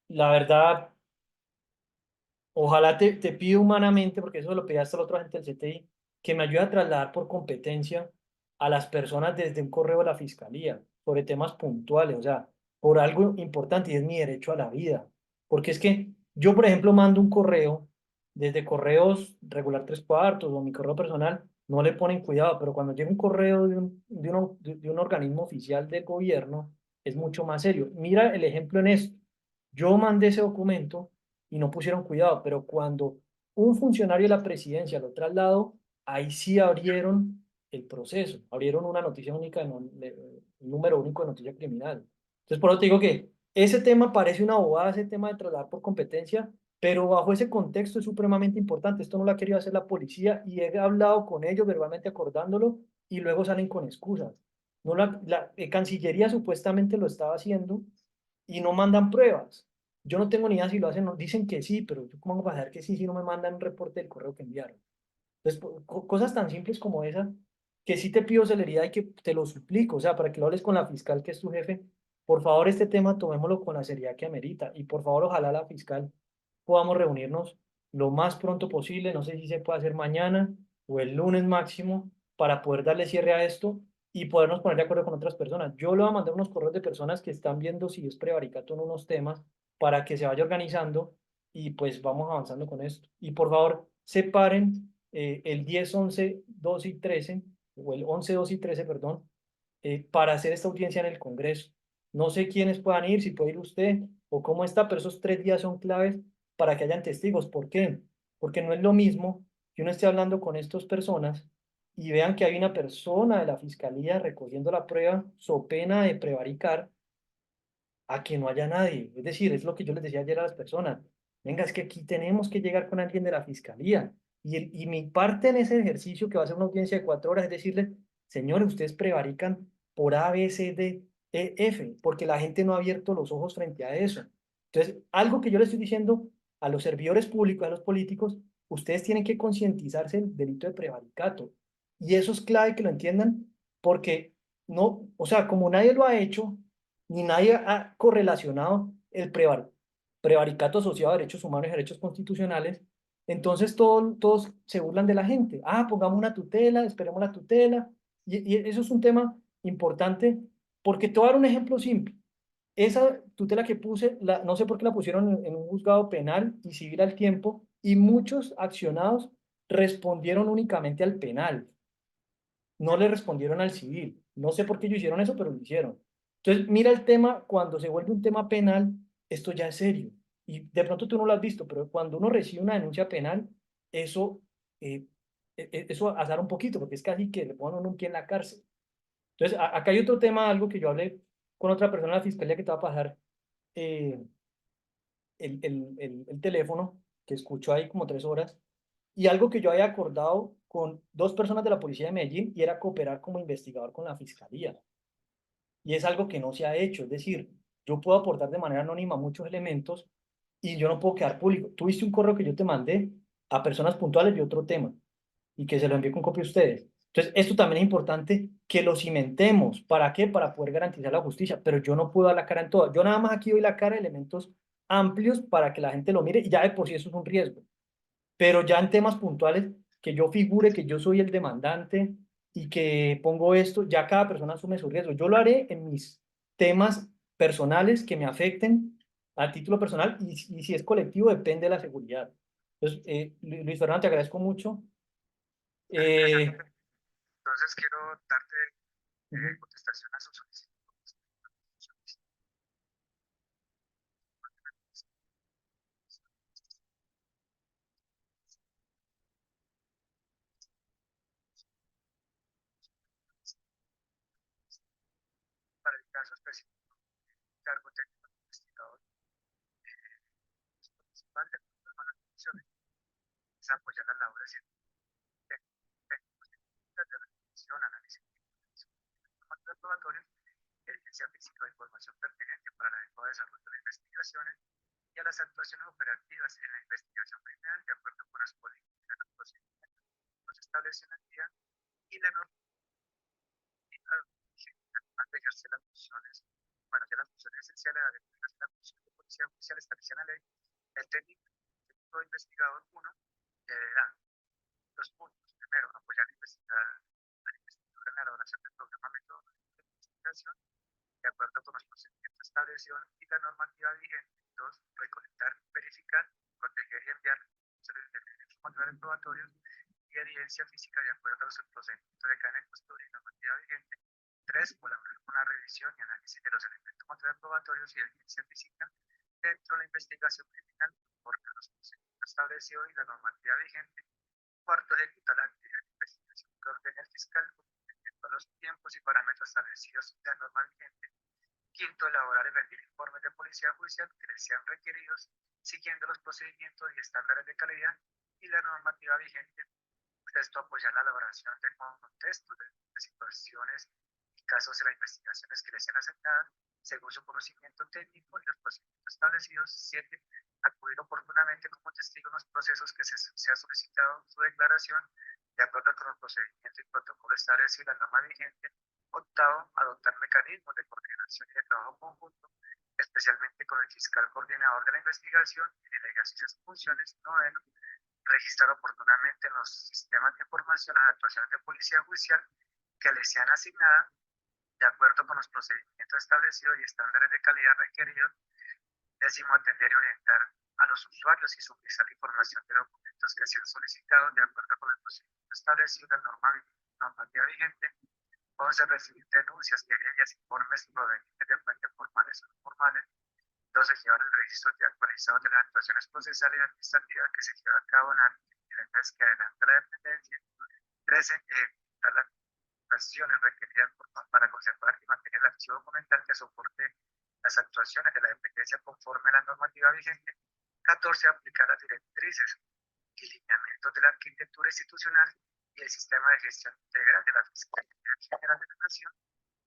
la verdad, ojalá te pido humanamente, porque eso lo pedí hasta la otra gente del CTI, que me ayude a trasladar por competencia a las personas desde un correo de la fiscalía sobre temas puntuales, o sea, por algo importante y es mi derecho a la vida. Porque es que yo, por ejemplo, mando un correo desde correos regular tres cuartos o mi correo personal, no le ponen cuidado, pero cuando llega un correo de un organismo oficial del gobierno, es mucho más serio. Mira el ejemplo en esto. Yo mandé ese documento y no pusieron cuidado, pero cuando un funcionario de la presidencia lo trasladó, ahí sí abrieron el proceso, abrieron una noticia única, un número único de noticia criminal. Entonces, por eso te digo que ese tema parece una bobada, ese tema de trasladar por competencia, pero bajo ese contexto es supremamente importante. Esto no lo ha querido hacer la policía y he hablado con ellos verbalmente acordándolo y luego salen con excusas. No, la Cancillería supuestamente lo estaba haciendo y no mandan pruebas. Yo no tengo ni idea si lo hacen, dicen que sí, pero yo cómo hago para saber que sí si no me mandan un reporte del correo que enviaron. Entonces, cosas tan simples como esa, que sí te pido celeridad y que te lo suplico, o sea, para que lo hables con la fiscal que es tu jefe, por favor, este tema tomémoslo con la seriedad que amerita y por favor, ojalá la fiscal podamos reunirnos lo más pronto posible, no sé si se puede hacer mañana o el lunes máximo, para poder darle cierre a esto y podernos poner de acuerdo con otras personas. Yo le voy a mandar unos correos de personas que están viendo si es prevaricato en unos temas para que se vaya organizando y pues vamos avanzando con esto. Y por favor, separen el 10, 11, 12 y 13 o el 11, 12 y 13, perdón, para hacer esta audiencia en el Congreso. No sé quiénes puedan ir, si puede ir usted o cómo está, pero esos 3 días son claves para que hayan testigos. ¿Por qué? Porque no es lo mismo que uno esté hablando con estas personas y vean que hay una persona de la fiscalía recogiendo la prueba, so pena de prevaricar, a que no haya nadie. Es decir, es lo que yo les decía ayer a las personas. Venga, es que aquí tenemos que llegar con alguien de la fiscalía. Y mi parte en ese ejercicio, que va a ser una audiencia de 4 horas, es decirle, señores, ustedes prevarican por A, B, C, D, E, F, porque la gente no ha abierto los ojos frente a eso. Entonces, algo que yo le estoy diciendo a los servidores públicos, a los políticos, ustedes tienen que concientizarse del delito de prevaricato. Y eso es clave que lo entiendan, porque no, o sea, como nadie lo ha hecho, ni nadie ha correlacionado el prevaricato asociado a derechos humanos y derechos constitucionales, entonces todos se burlan de la gente. Ah, pongamos una tutela, esperemos la tutela. Y eso es un tema importante porque te voy a dar un ejemplo simple. Esa tutela que puse, no sé por qué la pusieron en un juzgado penal y civil al tiempo, y muchos accionados respondieron únicamente al penal, no le respondieron al civil. No sé por qué ellos hicieron eso, pero lo hicieron. Entonces, mira el tema, cuando se vuelve un tema penal, esto ya es serio. Y de pronto tú no lo has visto, pero cuando uno recibe una denuncia penal, eso, eso azar un poquito, porque es casi que le ponen a uno un pie en la cárcel. Entonces, acá hay otro tema, algo que yo hablé con otra persona de la fiscalía que te va a pasar eh, el teléfono, que escuchó ahí como 3 horas, y algo que yo había acordado con 2 personas de la policía de Medellín y era cooperar como investigador con la fiscalía. Y es algo que no se ha hecho, es decir, yo puedo aportar de manera anónima muchos elementos y yo no puedo quedar público. Tuviste un correo que yo te mandé a personas puntuales de otro tema y que se lo envié con copia a ustedes. Entonces, esto también es importante que lo cimentemos. ¿Para qué? Para poder garantizar la justicia, pero yo no puedo dar la cara en todo. Yo nada más aquí doy la cara de elementos amplios para que la gente lo mire y ya de por sí eso es un riesgo. Pero ya en temas puntuales, que yo figure que yo soy el demandante y que pongo esto, ya cada persona asume su riesgo. Yo lo haré en mis temas personales que me afecten a título personal y si es colectivo depende de la seguridad. Entonces, Luis Fernando, te agradezco mucho. Tan interesante. Eh, Entonces quiero darte Ujú. contestación a su solicitud. Para el caso específico, el cargo técnico de investigador principal de acuerdo con las condiciones es apoyar las labores científicas de revisión, análisis de probatorio, evidencia física o información pertinente para el adecuado desarrollo de investigaciones y a las actuaciones operativas en la investigación criminal de acuerdo con las políticas, los procedimientos que se establecen al día y la normativa de ejercer las funciones, bueno, ya las funciones esenciales de la función de policía judicial establecida en la ley, el técnico investigador 1 deberá 2 puntos. Primero, apoyar al investigador en la elaboración del programa metodológico de investigación de acuerdo con los procedimientos establecidos y la normativa vigente. 2. Recolectar, verificar, proteger y enviar elementos materiales probatorios y evidencia física de acuerdo a los procedimientos de cadena de custodia y normativa vigente. 3. Colaborar con la revisión y análisis de los elementos materiales probatorios y evidencia física dentro de la investigación criminal conforme a los procedimientos establecidos y la normativa vigente. 4. Ejecutar la actividad de investigación que ordene el fiscal cumpliendo los tiempos y parámetros establecidos en la norma vigente. 5. Elaborar y rendir informes de policía judicial que les sean requeridos siguiendo los procedimientos y estándares de calidad y la normativa vigente. 6. Apoyar la elaboración de contextos de situaciones y casos de las investigaciones que les sean asignadas según su conocimiento técnico y los procedimientos establecidos. 7. Acudir oportunamente como testigo en los procesos que se ha solicitado su declaración de de acuerdo con el procedimiento y protocolo establecido en la norma vigente. Octavo, adoptar mecanismos de coordinación y de trabajo conjunto, especialmente con el fiscal coordinador de la investigación en el ejercicio de sus funciones. Noveno, registrar oportunamente en los sistemas de información las actuaciones de policía judicial que les sean asignadas de acuerdo con los procedimientos establecidos y estándares de calidad requeridos. Décimo, atender y orientar a los usuarios y suministrar información de documentos que sean solicitados de acuerdo con el procedimiento establecido en la normativa vigente. 11, recibir denuncias, querellas, informes provenientes de fuentes formales o no formales. 12, llevar el registro de actualizado de las actuaciones procesales y administrativas que se llevan a cabo en las actividades que adelanta la dependencia. 13, ejecutar las acciones requeridas para conservar y mantener el archivo documental que soporte las actuaciones de la dependencia conforme a la normativa vigente. 14, aplicar las directrices y lineamientos de la arquitectura institucional y el sistema de gestión integral de la Fiscalía General de la Nación.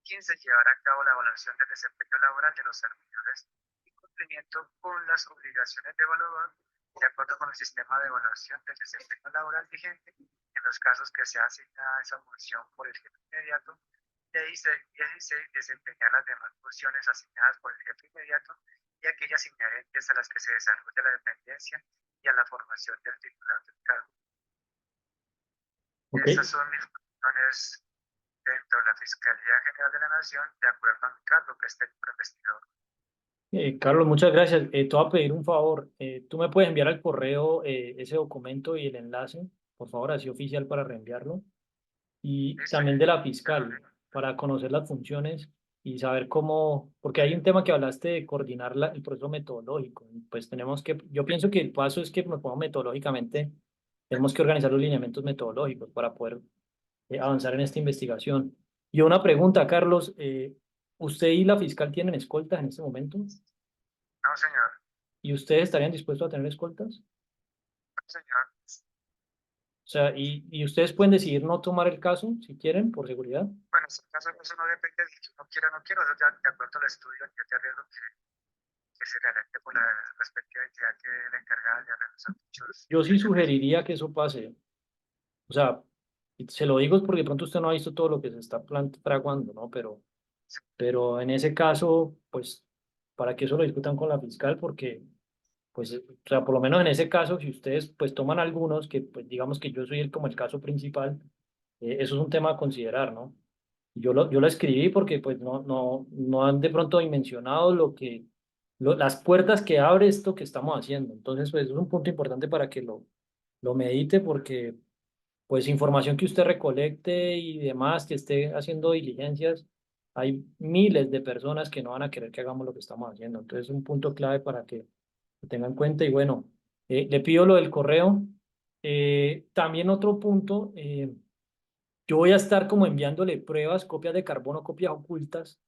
15, llevar a cabo la evaluación del desempeño laboral de los servidores y cumplimiento con las obligaciones de evaluador de acuerdo con el sistema de evaluación del desempeño laboral vigente en los casos que sea asignada esa función por el jefe inmediato. 16, desempeñar las demás funciones asignadas por el jefe inmediato y aquellas inherentes a las que se desarrolla la dependencia y a la formación del titular del cargo. Esas son mis funciones dentro de la Fiscalía General de la Nación, de acuerdo a mi cargo, que es técnico investigador. Carlos, muchas gracias. Te voy a pedir un favor. ¿Tú me puedes enviar al correo ese documento y el enlace, por favor, así oficial para reenviarlo? Y ¿Listo? también de la fiscal, para conocer las funciones y saber cómo, porque hay un tema que hablaste de coordinar el proceso metodológico. Pues tenemos que, yo pienso que el paso es que nos pongamos metodológicamente, tenemos que organizar los lineamientos metodológicos para poder avanzar en esta investigación. Y una pregunta, Carlos, ¿usted y la fiscal tienen escoltas en este momento? No, señor. ¿Y ustedes estarían dispuestos a tener escoltas? No, señor. O sea, y ustedes pueden decidir no tomar el caso si quieren, por seguridad. Bueno, en este caso eso no depende de si no quiero o no quiero, eso ya de acuerdo al estudio, yo te arriesgo que se realice por la respectiva entidad que la encargada de realizar dichos. Yo sí sugeriría que eso pase. O sea, y se lo digo porque de pronto usted no ha visto todo lo que se está fraguando, ¿no? Pero en ese caso, pues, para que eso lo discutan con la fiscal, porque, pues, o sea, por lo menos en ese caso, si ustedes, pues, toman algunos, que, pues, digamos que yo soy como el caso principal, eso es un tema a considerar, ¿no? Yo lo escribí porque, pues, no han de pronto dimensionado las puertas que abre esto que estamos haciendo. Entonces, pues, es un punto importante para que lo medite, porque pues información que usted recolecte y demás, que esté haciendo diligencias, hay miles de personas que no van a querer que hagamos lo que estamos haciendo. Entonces, es un punto clave para que lo tengan en cuenta. Y bueno, le pido lo del correo. También otro punto, yo voy a estar como enviándole pruebas, copias de carbono, copias ocultas,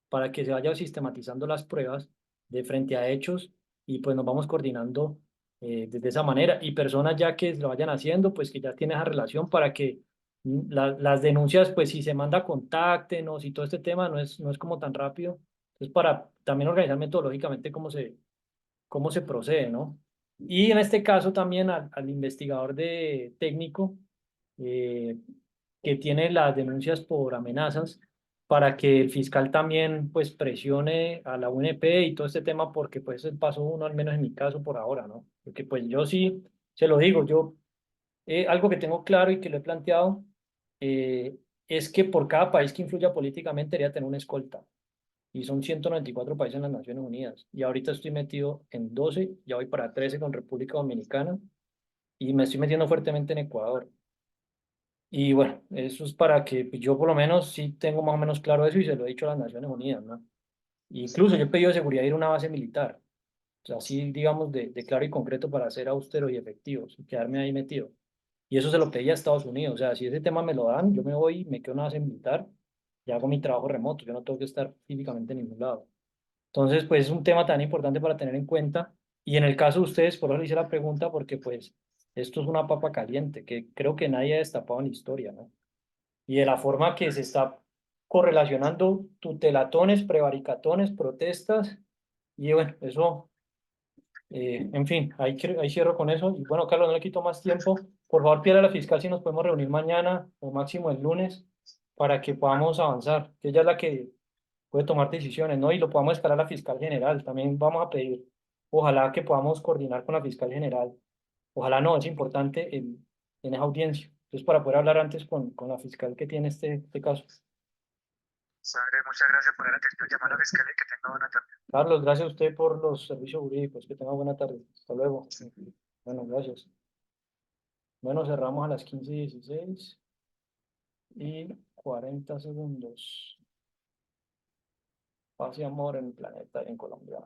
para que se vaya sistematizando las pruebas de frente a hechos y pues nos vamos coordinando desde esa manera. Y personas ya que lo vayan haciendo, pues que ya tienen esa relación para que las denuncias, pues si se manda, contáctenos y todo este tema no es como tan rápido. Entonces, para también organizar metodológicamente cómo se procede, ¿no? Y en este caso también al investigador de técnico eh, que tiene las denuncias por amenazas para que el fiscal también pues presione a la UNP y todo este tema porque pues es el paso uno, al menos en mi caso por ahora, ¿no? Porque pues yo sí, se lo digo, yo algo que tengo claro y que lo he planteado es que por cada país que influya políticamente debería tener una escolta y son 194 países en las Naciones Unidas. Y ahorita estoy metido en 12, ya voy para 13 con República Dominicana y me estoy metiendo fuertemente en Ecuador. Y bueno, eso es para que pues, yo por lo menos sí tengo más o menos claro eso y se lo he dicho a las Naciones Unidas, ¿no? Incluso yo he pedido seguridad ir a una base militar, o sea, así digamos de claro y concreto para ser austero y efectivo, sin quedarme ahí metido. Y eso se lo pedí a Estados Unidos, o sea, si ese tema me lo dan, yo me voy, me quedo en una base militar y hago mi trabajo remoto, yo no tengo que estar físicamente en ningún lado. Entonces, pues es un tema tan importante para tener en cuenta. Y en el caso de ustedes, por eso le hice la pregunta, porque pues esto es una papa caliente que creo que nadie ha destapado en la historia, ¿no? Y de la forma que se está correlacionando tutelatones, prevaricatones, protestas, y bueno, eso En fin, ahí cierro con eso. Y bueno, Carlos, no le quito más tiempo. Por favor, pídale a la fiscal si nos podemos reunir mañana o máximo el lunes para que podamos avanzar, que ella es la que puede tomar decisiones, ¿no? Y lo podamos escalar a la fiscal general. También vamos a pedir, ojalá que podamos coordinar con la fiscal general. Ojalá no, es importante en esa audiencia. Entonces, para poder hablar antes con la fiscal que tiene este caso. Sangre, muchas gracias por la atención. Llamar a la fiscalía y que tenga buena tarde. Carlos, gracias a usted por los servicios jurídicos. Que tenga buena tarde. Hasta luego. Bueno, gracias. Bueno, cerramos a las 15:16 y 40 segundos. Paz y amor en el planeta y en Colombia.